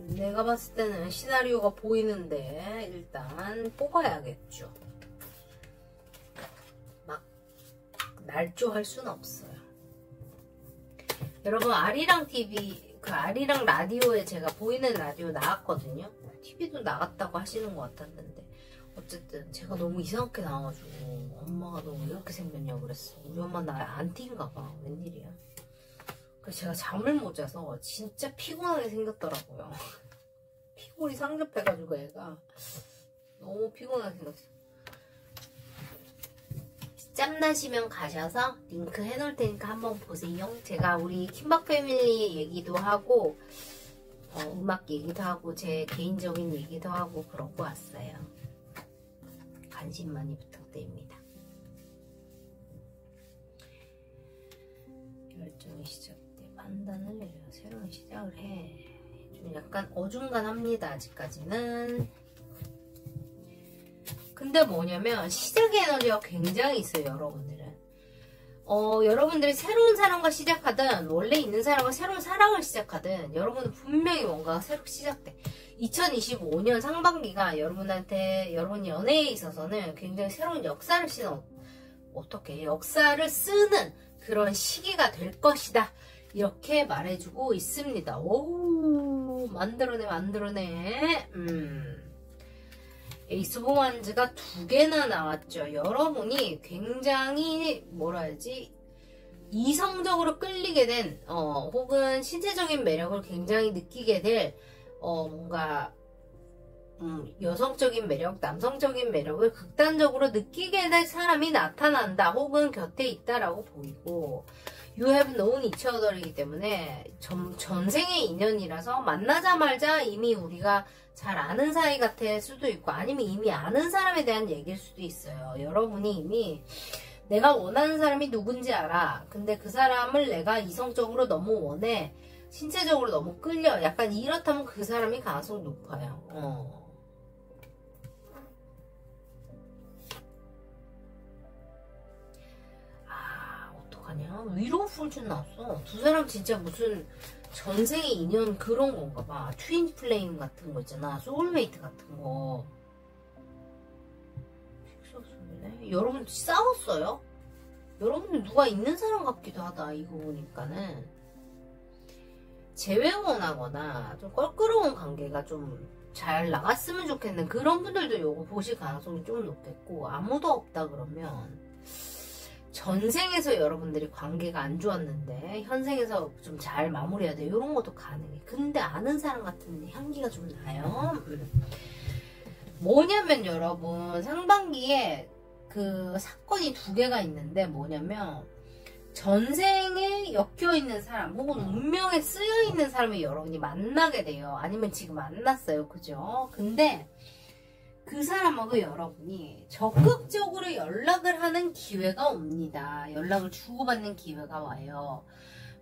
내가 봤을 때는 시나리오가 보이는데 일단 뽑아야겠죠. 막 날조할 순 없어요. 여러분 아리랑 TV, 그 아리랑 라디오에 제가 보이는 라디오 나왔거든요. TV도 나갔다고 하시는 것 같았는데 어쨌든 제가 너무 이상하게 나와가지고 엄마가 너 왜 이렇게 생겼냐고 그랬어. 우리 엄마 나 안티인가 봐. 웬일이야. 그래서 제가 잠을 못 자서 진짜 피곤하게 생겼더라고요. 피골이 상접해가지고 애가 너무 피곤하게 생겼어. 짬나시면 가셔서 링크 해놓을 테니까 한번 보세요. 제가 우리 킴박 패밀리 얘기도 하고 음악 얘기도 하고 제 개인적인 얘기도 하고 그러고 왔어요. 관심 많이 부탁드립니다. 열정이 시작돼 판단을 내려 새로운 시작을 해. 좀 약간 어중간합니다. 아직까지는. 근데 뭐냐면 시작의 에너지가 굉장히 있어요. 여러분들은 여러분들이 새로운 사람과 시작하든 원래 있는 사람과 새로운 사랑을 시작하든 여러분은 분명히 뭔가가 새로 시작돼. 2025년 상반기가 여러분한테 여러분 연애에 있어서는 굉장히 새로운 역사를 쓰는, 어떻게 역사를 쓰는 그런 시기가 될 것이다. 이렇게 말해주고 있습니다. 오, 만들어내. 에이스 오브 완즈가 2개나 나왔죠. 여러분이 굉장히 뭐라 해야지, 이성적으로 끌리게 된 혹은 신체적인 매력을 굉장히 느끼게 될 뭔가 여성적인 매력, 남성적인 매력을 극단적으로 느끼게 될 사람이 나타난다 혹은 곁에 있다라고 보이고, You have known each other이기 때문에 전생의 인연이라서 만나자마자 이미 우리가 잘 아는 사이 같을 수도 있고, 아니면 이미 아는 사람에 대한 얘기일 수도 있어요. 여러분이 이미 내가 원하는 사람이 누군지 알아. 근데 그 사람을 내가 이성적으로 너무 원해. 신체적으로 너무 끌려. 약간 이렇다면 그 사람이 가능성이 높아요. 어떡하냐? 위로 풀준 나왔어. 두 사람 진짜 무슨 전생의 인연 그런 건가 봐. 트윈 플레임 같은 거 있잖아. 소울메이트 같은 거. 여러분 싸웠어요? 여러분 누가 있는 사람 같기도 하다. 이거 보니까는 재회원하거나 좀 껄끄러운 관계가 좀 잘 나갔으면 좋겠는 그런 분들도 요거 보실 가능성이 좀 높겠고, 아무도 없다 그러면 전생에서 여러분들이 관계가 안 좋았는데 현생에서 좀 잘 마무리해야 돼. 이런 것도 가능해. 근데 아는 사람 같은 향기가 좀 나요. 뭐냐면 여러분, 상반기에 그 사건이 2개가 있는데, 뭐냐면 전생에 엮여있는 사람 혹은 운명에 쓰여있는 사람을 여러분이 만나게 돼요. 아니면 지금 만났어요. 그죠? 근데 그 사람하고 여러분이 적극적으로 연락을 하는 기회가 옵니다. 연락을 주고받는 기회가 와요.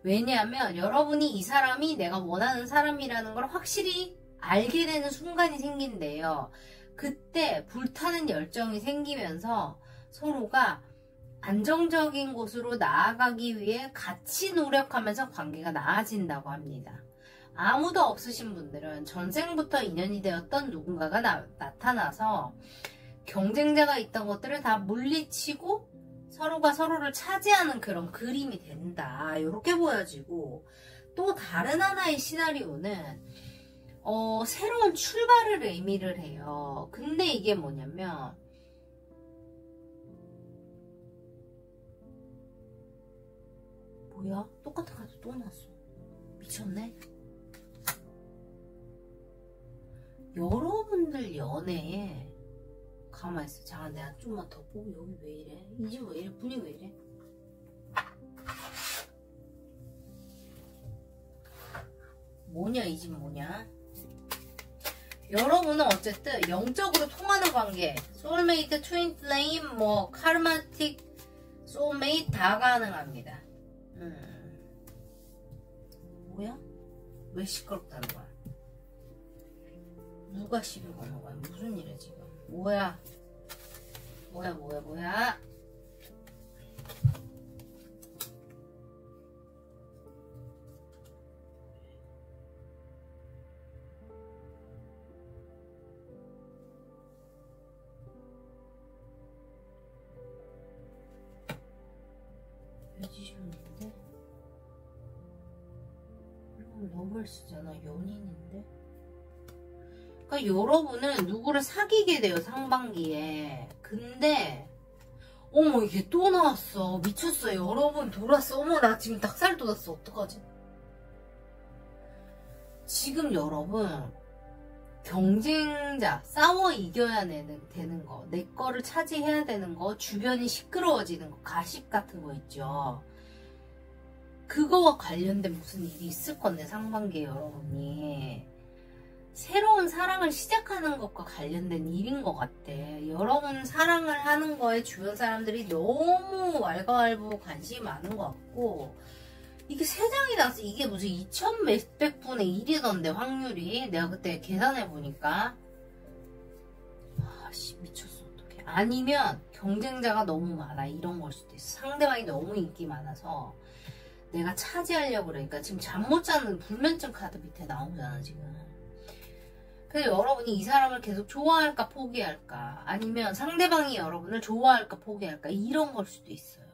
왜냐하면 여러분이 이 사람이 내가 원하는 사람이라는 걸 확실히 알게 되는 순간이 생긴대요. 그때 불타는 열정이 생기면서 서로가 안정적인 곳으로 나아가기 위해 같이 노력하면서 관계가 나아진다고 합니다. 아무도 없으신 분들은 전생부터 인연이 되었던 누군가가 나타나서 경쟁자가 있던 것들을 다 물리치고 서로가 서로를 차지하는 그런 그림이 된다. 이렇게 보여지고, 또 다른 하나의 시나리오는 새로운 출발을 의미를 해요. 근데 이게 뭐냐면, 뭐야? 똑같은 카드 또 나왔어. 미쳤네. 여러분들 연애에 가만있어. 잠깐 내가 좀만 더 보고. 여기 왜 이래? 이 집 왜 이래? 분위기 왜 이래? 뭐냐 이 집 뭐냐? 여러분은 어쨌든 영적으로 통하는 관계, 소울메이트, 트윈 플레임, 뭐 카르마틱 소울메이트 다 가능합니다. 뭐야? 왜 시끄럽다는 거야? 누가 시비 거는 거야? 무슨 일이야 지금? 뭐야? 뭐야? 뮤지션인데? 러블스잖아. 연인인데? 그러니까 여러분은 누구를 사귀게 돼요, 상반기에. 근데 어머, 이게 또 나왔어. 미쳤어. 여러분 돌았어. 어머, 나 지금 닭살 돋았어. 어떡하지? 지금 여러분 경쟁자, 싸워 이겨야 되는 거, 내 거를 차지해야 되는 거, 주변이 시끄러워지는 거, 가십 같은 거 있죠. 그거와 관련된 무슨 일이 있을 건데, 상반기에 여러분이 새로운 사랑을 시작하는 것과 관련된 일인 것 같아. 여러분 사랑을 하는 거에 주변 사람들이 너무 왈가왈부 관심이 많은 것 같고, 이게 3장이 나서 이게 무슨 2000 몇백 분의 1이던데 확률이. 내가 그때 계산해보니까 아씨 미쳤어. 어떡해. 아니면 경쟁자가 너무 많아, 이런 걸 수도 있어. 상대방이 너무 인기 많아서 내가 차지하려고 그러니까. 지금 잠 못 자는 불면증 카드 밑에 나오잖아 지금. 그래서 여러분이 이 사람을 계속 좋아할까 포기할까, 아니면 상대방이 여러분을 좋아할까 포기할까, 이런 걸 수도 있어요.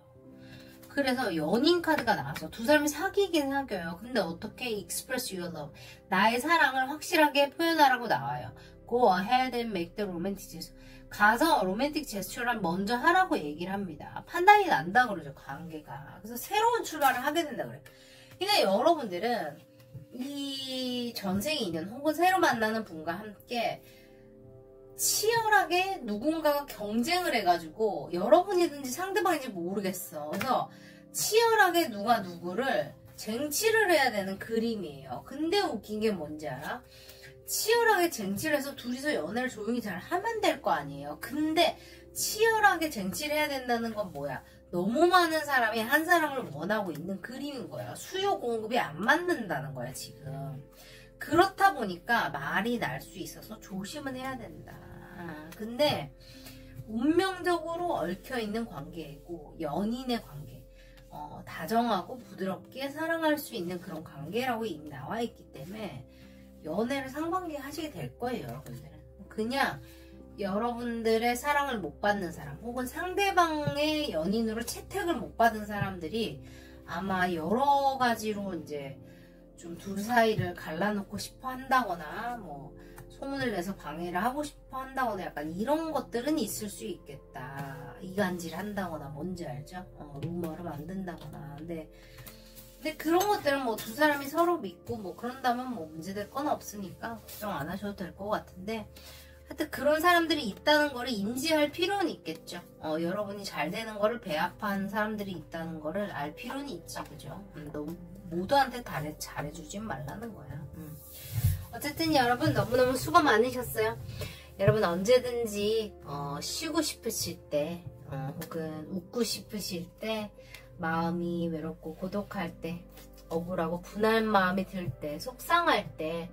그래서 연인 카드가 나와서 두 사람이 사귀긴 사귀어요. 근데 어떻게 express your love, 나의 사랑을 확실하게 표현하라고 나와요. Go ahead and make the romantic gesture. 가서 로맨틱 제스처를 먼저 하라고 얘기를 합니다. 판단이 난다 그러죠, 관계가. 그래서 새로운 출발을 하게 된다 그래요. 그러니까 여러분들은 이 전생 인연 혹은 새로 만나는 분과 함께 치열하게 누군가가 경쟁을 해가지고 여러분이든지 상대방인지 모르겠어. 그래서 치열하게 누가 누구를 쟁취를 해야 되는 그림이에요. 근데 웃긴 게 뭔지 알아? 치열하게 쟁취를 해서 둘이서 연애를 조용히 잘 하면 될 거 아니에요. 근데 치열하게 쟁취를 해야 된다는 건 뭐야? 너무 많은 사람이 한 사람을 원하고 있는 그림인 거야. 수요 공급이 안 맞는다는 거야, 지금. 그렇다 보니까 말이 날 수 있어서 조심은 해야 된다. 근데 운명적으로 얽혀있는 관계이고 연인의 관계, 다정하고 부드럽게 사랑할 수 있는 그런 관계라고 이미 나와 있기 때문에 연애를 상반기 하시게 될 거예요, 여러분들은. 그냥 여러분들의 사랑을 못 받는 사람 혹은 상대방의 연인으로 채택을 못 받은 사람들이 아마 여러 가지로 이제 좀 둘 사이를 갈라놓고 싶어 한다거나 뭐 소문을 내서 방해를 하고 싶어 한다거나 약간 이런 것들은 있을 수 있겠다. 이간질 한다거나 뭔지 알죠? 루머를 만든다거나. 근데 그런 것들은 뭐 두 사람이 서로 믿고 뭐 그런다면 뭐 문제될 건 없으니까 걱정 안 하셔도 될 것 같은데, 하여튼 그런 사람들이 있다는 거를 인지할 필요는 있겠죠. 여러분이 잘 되는 거를 배합한 사람들이 있다는 거를 알 필요는 있지, 그죠? 너무 모두한테 잘해주진 말라는 거야. 어쨌든 여러분 너무너무 수고 많으셨어요. 여러분 언제든지 쉬고 싶으실 때 혹은 웃고 싶으실 때, 마음이 외롭고 고독할 때, 억울하고 분한 마음이 들 때, 속상할 때,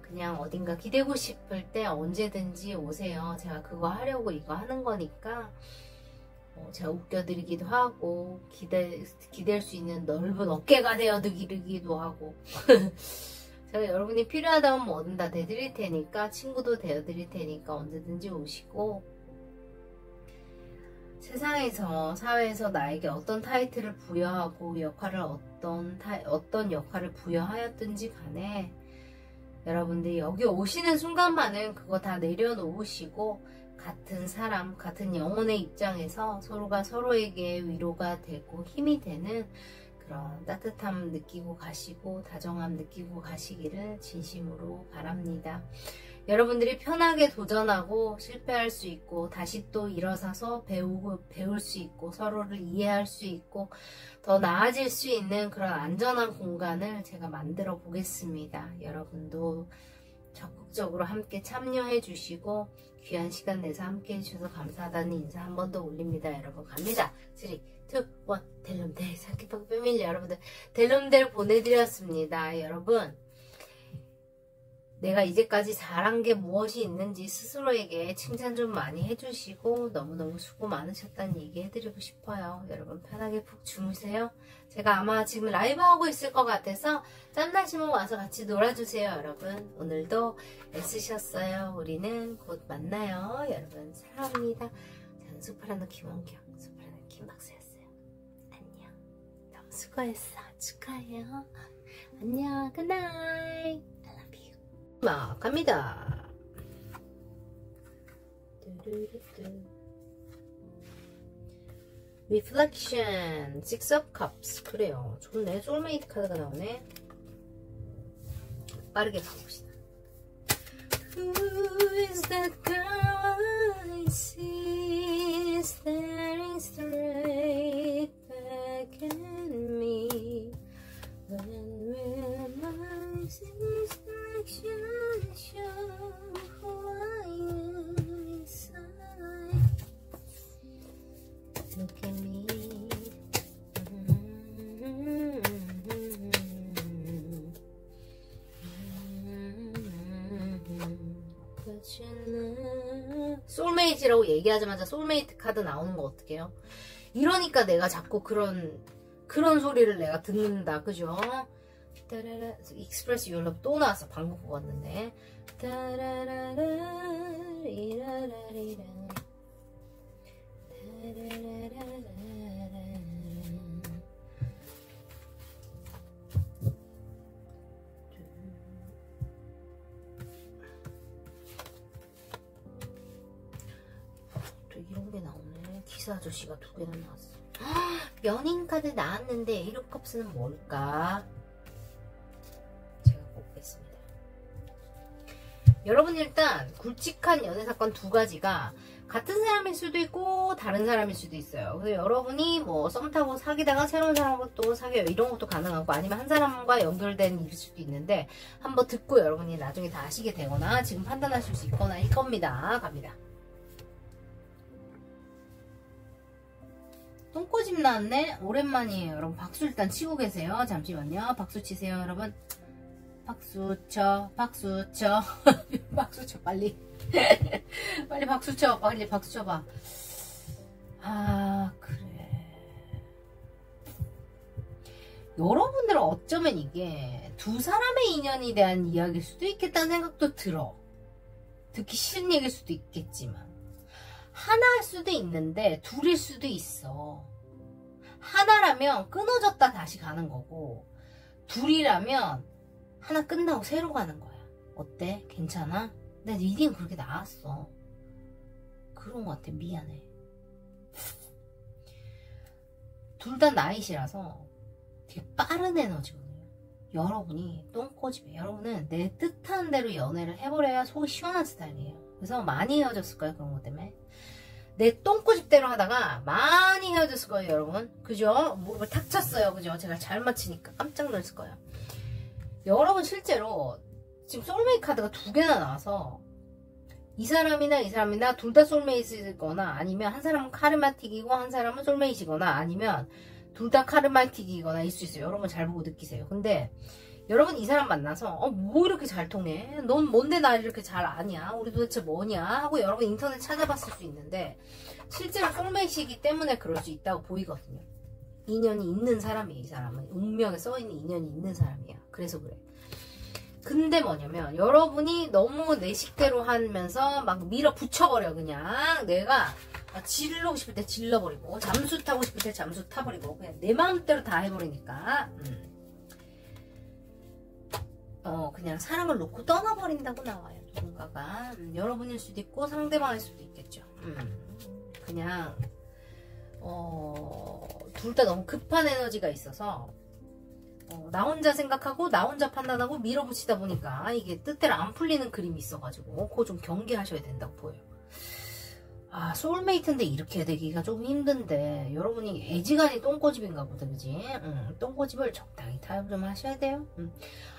그냥 어딘가 기대고 싶을 때 언제든지 오세요. 제가 그거 하려고 이거 하는 거니까 제가 웃겨드리기도 하고 기댈 수 있는 넓은 어깨가 되어드리기도 하고 제가 여러분이 필요하다면 뭐든 다 대드릴 테니까, 친구도 되어드릴 테니까 언제든지 오시고, 세상에서, 사회에서 나에게 어떤 타이틀을 부여하고 역할을 어떤 역할을 부여하였든지 간에 여러분들이 여기 오시는 순간만은 그거 다 내려놓으시고 같은 사람, 같은 영혼의 입장에서 서로가 서로에게 위로가 되고 힘이 되는 그런 따뜻함 느끼고 가시고 다정함 느끼고 가시기를 진심으로 바랍니다. 여러분들이 편하게 도전하고 실패할 수 있고 다시 또 일어서서 배울 수 있고 서로를 이해할 수 있고 더 나아질 수 있는 그런 안전한 공간을 제가 만들어 보겠습니다. 여러분도 적극적으로 함께 참여해 주시고 귀한 시간 내서 함께 해주셔서 감사하다는 인사 한 번 더 올립니다. 여러분 갑니다. 3, 2, 1 델룸델 사키팡 패밀리 여러분들 델룸델 보내드렸습니다. 여러분 내가 이제까지 잘한 게 무엇이 있는지 스스로에게 칭찬 좀 많이 해주시고 너무너무 수고 많으셨다는 얘기 해드리고 싶어요. 여러분 편하게 푹 주무세요. 제가 아마 지금 라이브 하고 있을 것 같아서 짬나시면 와서 같이 놀아주세요. 여러분 오늘도 애쓰셨어요. 우리는 곧 만나요. 여러분 사랑합니다. 저는 소프라노 김원경, 소프라노 김박사였어요. 안녕. 너무 수고했어. 축하해요. 안녕. 굿나잇. 막 갑니다. Reflection, Six of Cups. 그래요. 좋네. 소울메이트 카드가 나오네. 빠르게 가봅시다. Who is that girl I see staring straight back at me? When will my reflection show who I am inside? Look at me. 소울메이트라고 얘기하자마자 소울메이트 카드 나오는 거 어떡해요? 이러니까 내가 자꾸 그런 소리를 내가 듣는다. 그죠? 따라라, 익스프레스 유럽 또 나왔어. 방금 보고 왔는데. 따라라라, 리라라리라. 따라라라라라. 의사 아저씨가 2개나 나왔어. 연인 카드 나왔는데 1호 컵스는 뭘까? 제가 뽑겠습니다. 여러분 일단 굵직한 연애사건 2가지가 같은 사람일 수도 있고 다른 사람일 수도 있어요. 그래서 여러분이 뭐 썸 타고 사귀다가 새로운 사람과 또 사귀어요. 이런 것도 가능하고 아니면 한 사람과 연결된 일일 수도 있는데 한번 듣고 여러분이 나중에 다 아시게 되거나 지금 판단하실 수 있거나 일 겁니다. 갑니다. 똥꼬집 나왔네? 오랜만이에요. 여러분 박수 일단 치고 계세요. 잠시만요. 박수 치세요 여러분. 박수 쳐. 박수 쳐. 박수 쳐 빨리. 빨리 박수 쳐. 빨리 박수 쳐봐. 아 그래. 여러분들은 어쩌면 이게 2사람의 인연에 대한 이야기일 수도 있겠다는 생각도 들어. 듣기 싫은 얘기일 수도 있겠지만 하나일 수도 있는데 2일 수도 있어. 하나라면 끊어졌다 다시 가는 거고 2이라면 하나 끝나고 새로 가는 거야. 어때? 괜찮아? 내 리딩 그렇게 나왔어. 그런 것 같아. 미안해. 둘 다 나이시라서 되게 빠른 에너지거든요. 여러분이 똥꼬집에 여러분은 내 뜻하는 대로 연애를 해버려야 속이 시원한 스타일이에요. 그래서 많이 헤어졌을 거예요. 그런 것 때문에. 내 똥꼬집대로 하다가 많이 헤어졌을 거예요. 여러분. 그죠? 무릎을 탁 쳤어요. 그죠? 제가 잘 맞히니까 깜짝 놀랐을 거예요. 여러분 실제로 지금 솔메이트 카드가 2개나 나와서 이 사람이나 둘 다 솔메이트이거나 아니면 한 사람은 카르마틱이고 한 사람은 솔메이트이거나 아니면 둘 다 카르마틱이거나 일 수 있어요. 여러분 잘 보고 느끼세요. 근데 여러분 이 사람 만나서 뭐 이렇게 잘 통해? 넌 뭔데 나 이렇게 잘 아냐? 우리 도대체 뭐냐? 하고 여러분 인터넷 찾아봤을 수 있는데 실제로 솔메이트이기 때문에 그럴 수 있다고 보이거든요. 인연이 있는 사람이에요. 이 사람은 운명에 써있는 인연이 있는 사람이야. 그래서 그래. 근데 뭐냐면 여러분이 너무 내 식대로 하면서 막 밀어붙여버려. 그냥 내가 질르고 싶을 때 질러버리고 잠수 타고 싶을 때 잠수 타버리고 그냥 내 마음대로 다 해버리니까 그냥 사랑을 놓고 떠나버린다고 나와요. 누군가가 여러분일 수도 있고 상대방일 수도 있겠죠. 그냥 둘 다 너무 급한 에너지가 있어서 나 혼자 생각하고 나 혼자 판단하고 밀어붙이다 보니까 이게 뜻대로 안 풀리는 그림이 있어가지고 그거 좀 경계하셔야 된다고 보여요. 아 소울메이트인데 이렇게 되기가 좀 힘든데 여러분이 애지간히 똥꼬집인가 보다. 그지? 똥꼬집을 적당히 타협 좀 하셔야 돼요.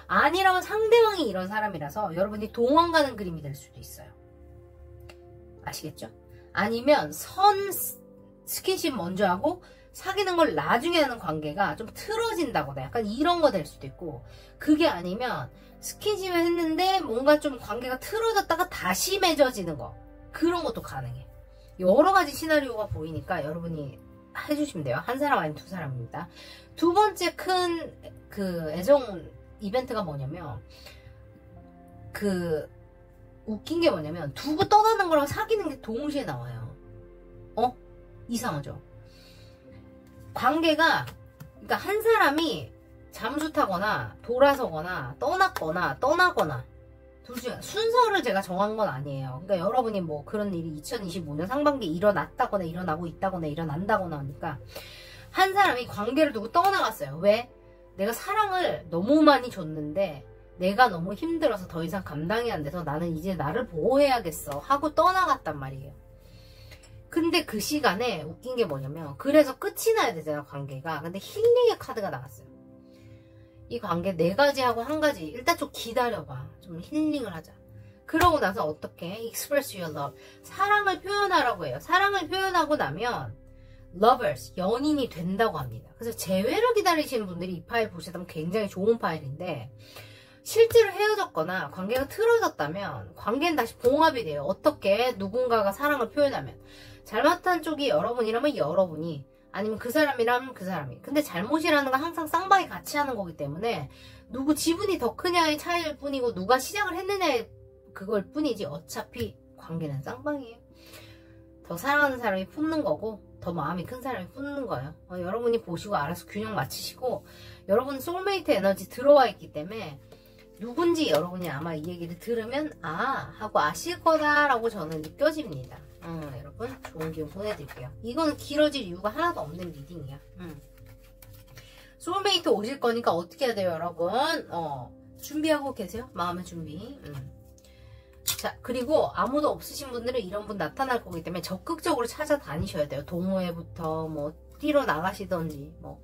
아니라면 상대방이 이런 사람이라서 여러분이 도망가는 그림이 될 수도 있어요. 아시겠죠? 아니면 스킨십 먼저 하고 사귀는 걸 나중에 하는 관계가 좀 틀어진다거나 약간 이런 거 될 수도 있고 그게 아니면 스킨십을 했는데 뭔가 좀 관계가 틀어졌다가 다시 맺어지는 거 그런 것도 가능해. 여러 가지 시나리오가 보이니까 여러분이 해주시면 돼요. 한 사람 아닌 2사람입니다. 2번째 큰 그 애정 이벤트가 뭐냐면 그 웃긴 게 뭐냐면 두고 떠나는 거랑 사귀는 게 동시에 나와요. 이상하죠? 관계가 그러니까 한 사람이 잠수 타거나 돌아서거나 떠나거나 둘 중에 순서를 제가 정한 건 아니에요. 그러니까 여러분이 뭐 그런 일이 2025년 상반기에 일어났다거나 일어나고 있다거나 일어난다거나 하니까 한 사람이 관계를 두고 떠나갔어요. 왜? 내가 사랑을 너무 많이 줬는데 내가 너무 힘들어서 더 이상 감당이 안 돼서 나는 이제 나를 보호해야겠어 하고 떠나갔단 말이에요. 근데 그 시간에 웃긴 게 뭐냐면 그래서 끝이 나야 되잖아 관계가. 근데 힐링의 카드가 나왔어요. 이 관계 4가지 하고 1가지 일단 좀 기다려봐. 좀 힐링을 하자. 그러고 나서 어떻게 express your love 사랑을 표현하라고 해요. 사랑을 표현하고 나면 lovers 연인이 된다고 합니다. 그래서 재회를 기다리시는 분들이 이 파일 보시다면 굉장히 좋은 파일인데 실제로 헤어졌거나 관계가 틀어졌다면 관계는 다시 봉합이 돼요. 어떻게 누군가가 사랑을 표현하면 잘못한 쪽이 여러분이라면 여러분이 아니면 그 사람이라면 그 사람이. 근데 잘못이라는 건 항상 쌍방이 같이 하는 거기 때문에 누구 지분이 더 크냐의 차이일 뿐이고 누가 시작을 했느냐의 그걸 뿐이지 어차피 관계는 쌍방이에요. 더 사랑하는 사람이 품는 거고 더 마음이 큰 사람이 품는 거예요. 여러분이 보시고 알아서 균형 맞추시고 여러분 소울메이트 에너지 들어와 있기 때문에 누군지 여러분이 아마 이 얘기를 들으면 아 하고 아실 거다라고 저는 느껴집니다. 여러분 좋은 기운 보내드릴게요. 이거는 길어질 이유가 하나도 없는 리딩이야. 소울메이트 오실 거니까 어떻게 해야 돼요, 여러분? 준비하고 계세요? 마음의 준비. 자, 그리고 아무도 없으신 분들은 이런 분 나타날 거기 때문에 적극적으로 찾아다니셔야 돼요. 동호회부터 뭐 뛰러 나가시던지, 뭐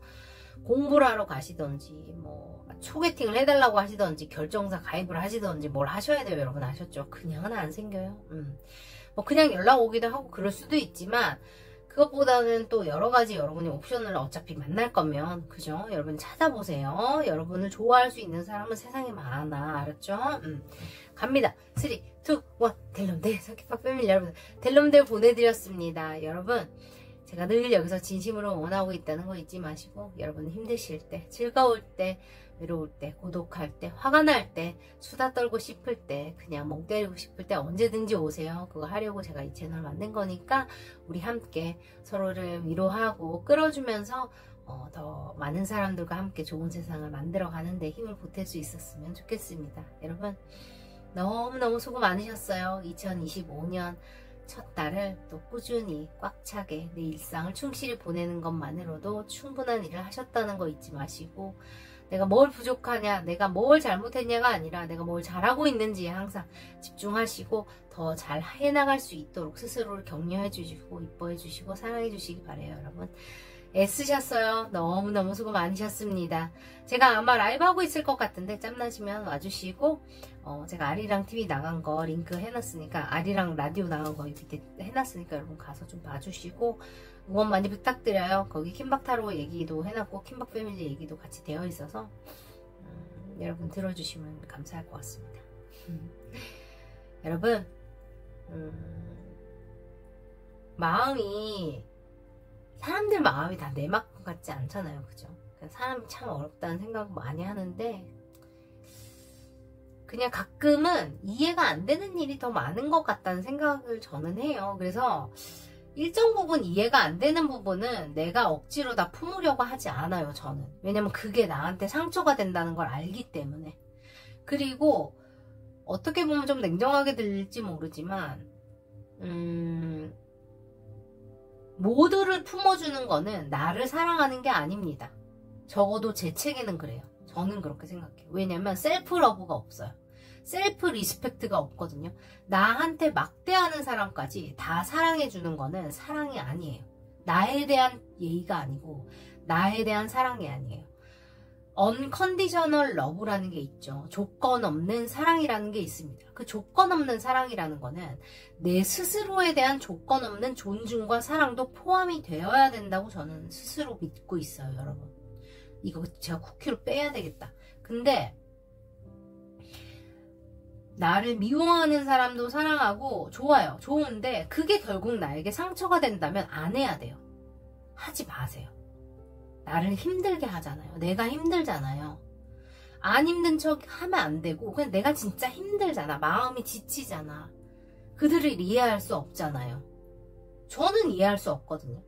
공부를 하러 가시던지, 뭐 소개팅을 해달라고 하시던지, 결정사 가입을 하시던지 뭘 하셔야 돼요, 여러분. 아셨죠? 그냥은 안 생겨요. 뭐 그냥 연락 오기도 하고 그럴 수도 있지만 그것보다는 또 여러가지 여러분이 옵션을 어차피 만날 거면, 그죠? 여러분 찾아보세요. 여러분을 좋아할 수 있는 사람은 세상에 많아. 알았죠? 갑니다. 3, 2, 1. 델롬들, 성격파 패밀리 여러분. 델롬들 보내드렸습니다. 여러분, 제가 늘 여기서 진심으로 원하고 있다는 거 잊지 마시고, 여러분 힘드실 때, 즐거울 때, 외로울 때, 고독할 때, 화가 날 때, 수다 떨고 싶을 때, 그냥 멍 때리고 싶을 때 언제든지 오세요. 그거 하려고 제가 이 채널 만든 거니까 우리 함께 서로를 위로하고 끌어주면서 더 많은 사람들과 함께 좋은 세상을 만들어 가는데 힘을 보탤 수 있었으면 좋겠습니다. 여러분 너무너무 수고 많으셨어요. 2025년 첫 달을 또 꾸준히 꽉 차게 내 일상을 충실히 보내는 것만으로도 충분한 일을 하셨다는 거 잊지 마시고, 내가 뭘 부족하냐, 내가 뭘 잘못했냐가 아니라 내가 뭘 잘하고 있는지에 항상 집중하시고 더 잘 해나갈 수 있도록 스스로를 격려해 주시고 이뻐해 주시고 사랑해 주시기 바래요. 여러분 애쓰셨어요. 너무너무 수고 많으셨습니다. 제가 아마 라이브 하고 있을 것 같은데 짬나시면 와주시고, 제가 아리랑 TV 나간 거 링크 해놨으니까, 아리랑 라디오 나간 거 밑에 해놨으니까 여러분 가서 좀 봐주시고 응원 많이 부탁드려요. 거기 킴박타로 얘기도 해놨고 킴박 패밀리 얘기도 같이 되어 있어서 여러분 들어주시면 감사할 것 같습니다. 여러분 마음이, 사람들 마음이 다 내 마음 같지 않잖아요, 그죠? 사람이 참 어렵다는 생각 많이 하는데 그냥 가끔은 이해가 안 되는 일이 더 많은 것 같다는 생각을 저는 해요. 그래서 일정 부분 이해가 안 되는 부분은 내가 억지로 다 품으려고 하지 않아요, 저는. 왜냐면 그게 나한테 상처가 된다는 걸 알기 때문에. 그리고 어떻게 보면 좀 냉정하게 들릴지 모르지만 모두를 품어주는 거는 나를 사랑하는 게 아닙니다. 적어도 제 책에는 그래요. 저는 그렇게 생각해요. 왜냐면 셀프 러브가 없어요. 셀프 리스펙트가 없거든요. 나한테 막대하는 사람까지 다 사랑해주는 거는 사랑이 아니에요. 나에 대한 예의가 아니고 나에 대한 사랑이 아니에요. 언컨디셔널 러브라는 게 있죠. 조건 없는 사랑이라는 게 있습니다. 그 조건 없는 사랑이라는 거는 내 스스로에 대한 조건 없는 존중과 사랑도 포함이 되어야 된다고 저는 스스로 믿고 있어요, 여러분. 이거 제가 쿠키로 빼야 되겠다. 근데 나를 미워하는 사람도 사랑하고 좋아요. 좋은데 그게 결국 나에게 상처가 된다면 안 해야 돼요. 하지 마세요. 나를 힘들게 하잖아요. 내가 힘들잖아요. 안 힘든 척 하면 안 되고 그냥 내가 진짜 힘들잖아. 마음이 지치잖아. 그들을 이해할 수 없잖아요. 저는 이해할 수 없거든요.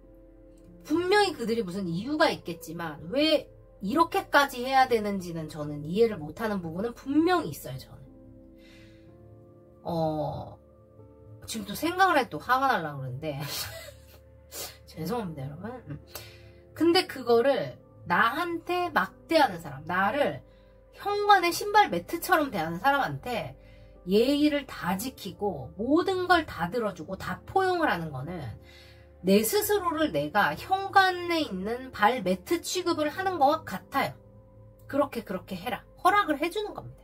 분명히 그들이 무슨 이유가 있겠지만 왜 이렇게까지 해야 되는지는 저는 이해를 못하는 부분은 분명히 있어요. 저는. 지금 또 생각을 해도 화가 날라 그러는데 죄송합니다, 여러분. 근데 그거를 나한테 막대하는 사람, 나를 현관의 신발 매트처럼 대하는 사람한테 예의를 다 지키고 모든 걸 다 들어주고 다 포용을 하는 거는 내 스스로를 내가 현관에 있는 발 매트 취급을 하는 거와 같아요. 그렇게 해라. 허락을 해주는 겁니다.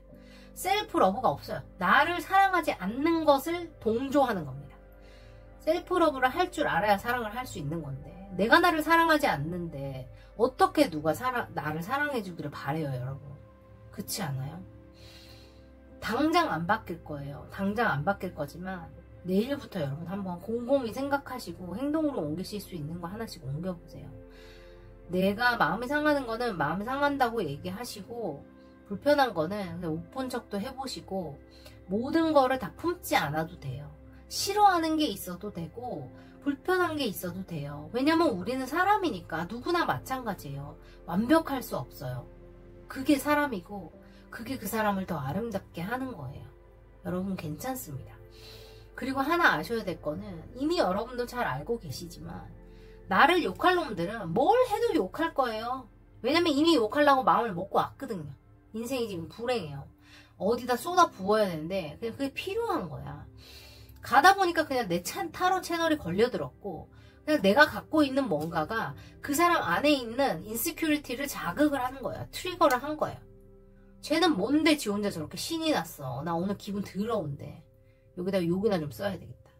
셀프 러브가 없어요. 나를 사랑하지 않는 것을 동조하는 겁니다. 셀프 러브를 할 줄 알아야 사랑을 할 수 있는 건데 내가 나를 사랑하지 않는데 어떻게 누가 나를 사랑해 주기를 바래요, 여러분. 그렇지 않아요? 당장 안 바뀔 거예요. 당장 안 바뀔 거지만 내일부터 여러분 한번 곰곰이 생각하시고 행동으로 옮기실 수 있는 거 하나씩 옮겨보세요. 내가 마음이 상하는 거는 마음이 상한다고 얘기하시고 불편한 거는 못 본 척도 해보시고 모든 거를 다 품지 않아도 돼요. 싫어하는 게 있어도 되고 불편한 게 있어도 돼요. 왜냐면 우리는 사람이니까 누구나 마찬가지예요. 완벽할 수 없어요. 그게 사람이고 그게 그 사람을 더 아름답게 하는 거예요. 여러분 괜찮습니다. 그리고 하나 아셔야 될 거는 이미 여러분도 잘 알고 계시지만 나를 욕할 놈들은 뭘 해도 욕할 거예요. 왜냐면 이미 욕하려고 마음을 먹고 왔거든요. 인생이 지금 불행해요. 어디다 쏟아 부어야 되는데 그냥 그게 필요한 거야. 가다 보니까 그냥 내 타로 채널이 걸려들었고 그냥 내가 갖고 있는 뭔가가 그 사람 안에 있는 인시큐리티를 자극을 하는 거야. 트리거를 한 거야. 쟤는 뭔데 지 혼자 저렇게 신이 났어. 나 오늘 기분 더러운데 여기다 욕이나 좀 써야 되겠다.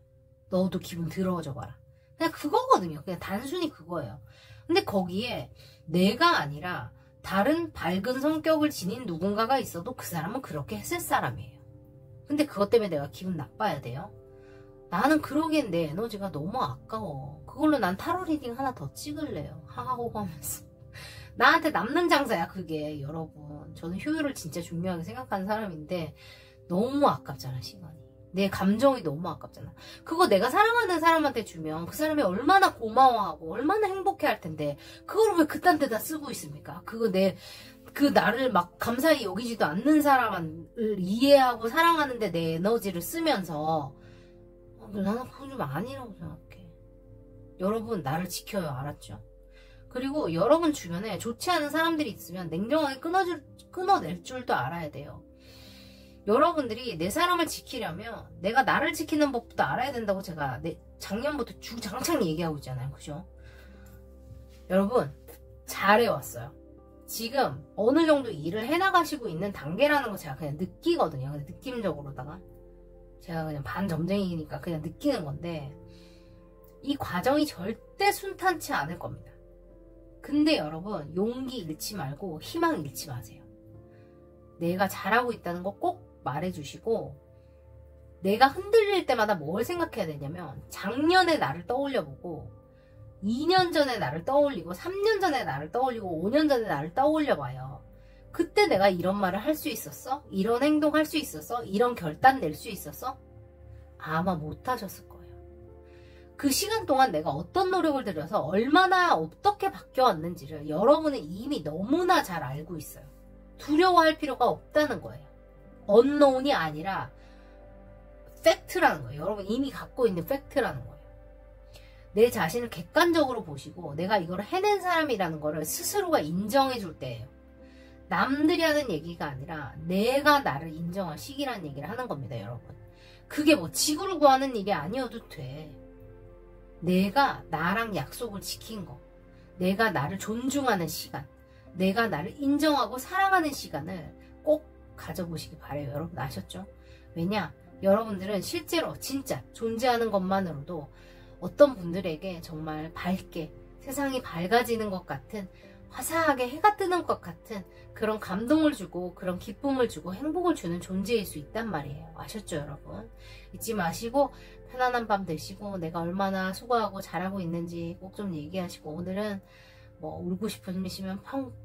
너도 기분 더러워져 봐라. 그냥 그거거든요. 그냥 단순히 그거예요. 근데 거기에 내가 아니라 다른 밝은 성격을 지닌 누군가가 있어도 그 사람은 그렇게 했을 사람이에요. 근데 그것 때문에 내가 기분 나빠야 돼요? 나는 그러기엔 내 에너지가 너무 아까워. 그걸로 난 타로 리딩 하나 더 찍을래요. 하하호 하면서. 나한테 남는 장사야 그게. 여러분 저는 효율을 진짜 중요하게 생각하는 사람인데 너무 아깝잖아 시간이. 내 감정이 너무 아깝잖아. 그거 내가 사랑하는 사람한테 주면 그 사람이 얼마나 고마워하고 얼마나 행복해할 텐데 그걸 왜 그딴 데다 쓰고 있습니까? 그거 그 나를 막 감사히 여기지도 않는 사람을 이해하고 사랑하는데 내 에너지를 쓰면서 나는 그건 좀 아니라고 생각해. 여러분 나를 지켜요. 알았죠? 그리고 여러분 주변에 좋지 않은 사람들이 있으면 냉정하게 끊어낼 줄도 알아야 돼요. 여러분들이 내 사람을 지키려면 내가 나를 지키는 법부터 알아야 된다고 제가 작년부터 주장창 얘기하고 있잖아요. 그죠? 여러분 잘해왔어요. 지금 어느 정도 일을 해나가시고 있는 단계라는 거 제가 그냥 느끼거든요. 그냥 느낌적으로다가 제가 그냥 반점쟁이니까 그냥 느끼는 건데 이 과정이 절대 순탄치 않을 겁니다. 근데 여러분 용기 잃지 말고 희망 잃지 마세요. 내가 잘하고 있다는 거 꼭 말해주시고 내가 흔들릴 때마다 뭘 생각해야 되냐면 작년의 나를 떠올려보고 2년 전의 나를 떠올리고 3년 전의 나를 떠올리고 5년 전의 나를 떠올려봐요. 그때 내가 이런 말을 할 수 있었어? 이런 행동 할 수 있었어? 이런 결단 낼 수 있었어? 아마 못하셨을 거예요. 그 시간 동안 내가 어떤 노력을 들여서 얼마나 어떻게 바뀌어왔는지를 여러분은 이미 너무나 잘 알고 있어요. 두려워할 필요가 없다는 거예요. 언노운이 아니라 팩트라는 거예요. 여러분 이미 갖고 있는 팩트라는 거예요. 내 자신을 객관적으로 보시고 내가 이걸 해낸 사람이라는 거를 스스로가 인정해 줄 때예요. 남들이 하는 얘기가 아니라 내가 나를 인정할 시기라는 얘기를 하는 겁니다. 여러분 그게 뭐 지구를 구하는 일이 아니어도 돼. 내가 나랑 약속을 지킨 거, 내가 나를 존중하는 시간, 내가 나를 인정하고 사랑하는 시간을 꼭 가져보시기 바래요. 여러분 아셨죠? 왜냐? 여러분들은 실제로 진짜 존재하는 것만으로도 어떤 분들에게 정말 밝게 세상이 밝아지는 것 같은 화사하게 해가 뜨는 것 같은 그런 감동을 주고 그런 기쁨을 주고 행복을 주는 존재일 수 있단 말이에요. 아셨죠 여러분? 잊지 마시고 편안한 밤 되시고 내가 얼마나 수고하고 잘하고 있는지 꼭 좀 얘기하시고 오늘은 뭐 울고 싶으시면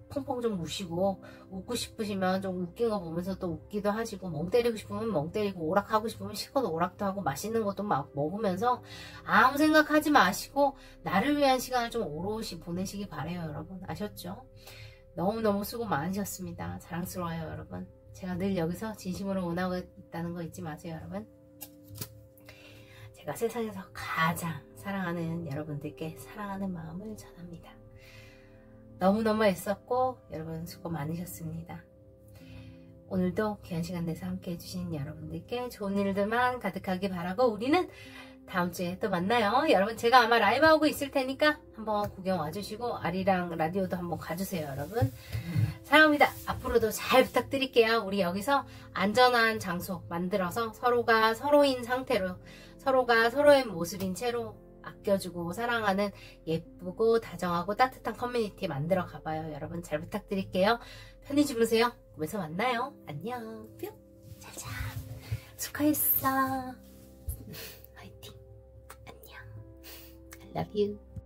펑펑 좀 우시고 웃고 싶으시면 좀 웃긴 거 보면서 또 웃기도 하시고 멍 때리고 싶으면 멍 때리고 오락하고 싶으면 실컷 오락도 하고 맛있는 것도 막 먹으면서 아무 생각하지 마시고 나를 위한 시간을 좀 오롯이 보내시기 바래요 여러분. 아셨죠? 너무너무 수고 많으셨습니다. 자랑스러워요 여러분. 제가 늘 여기서 진심으로 원하고 있다는 거 잊지 마세요 여러분. 제가 세상에서 가장 사랑하는 여러분들께 사랑하는 마음을 전합니다. 너무너무 애썼고 여러분 수고 많으셨습니다. 오늘도 귀한 시간 내서 함께 해주신 여러분들께 좋은 일들만 가득하게 바라고 우리는 다음 주에 또 만나요. 여러분 제가 아마 라이브 하고 있을 테니까 한번 구경 와주시고 아리랑 라디오도 한번 가주세요 여러분. 사랑합니다. 앞으로도 잘 부탁드릴게요. 우리 여기서 안전한 장소 만들어서 서로가 서로인 상태로 서로가 서로의 모습인 채로 아껴주고 사랑하는 예쁘고 다정하고 따뜻한 커뮤니티 만들어 가봐요. 여러분 잘 부탁드릴게요. 편히 주무세요. 꿈에서 만나요. 안녕. 뿅. 잘자. 수고했어. 화이팅. 안녕. I love you.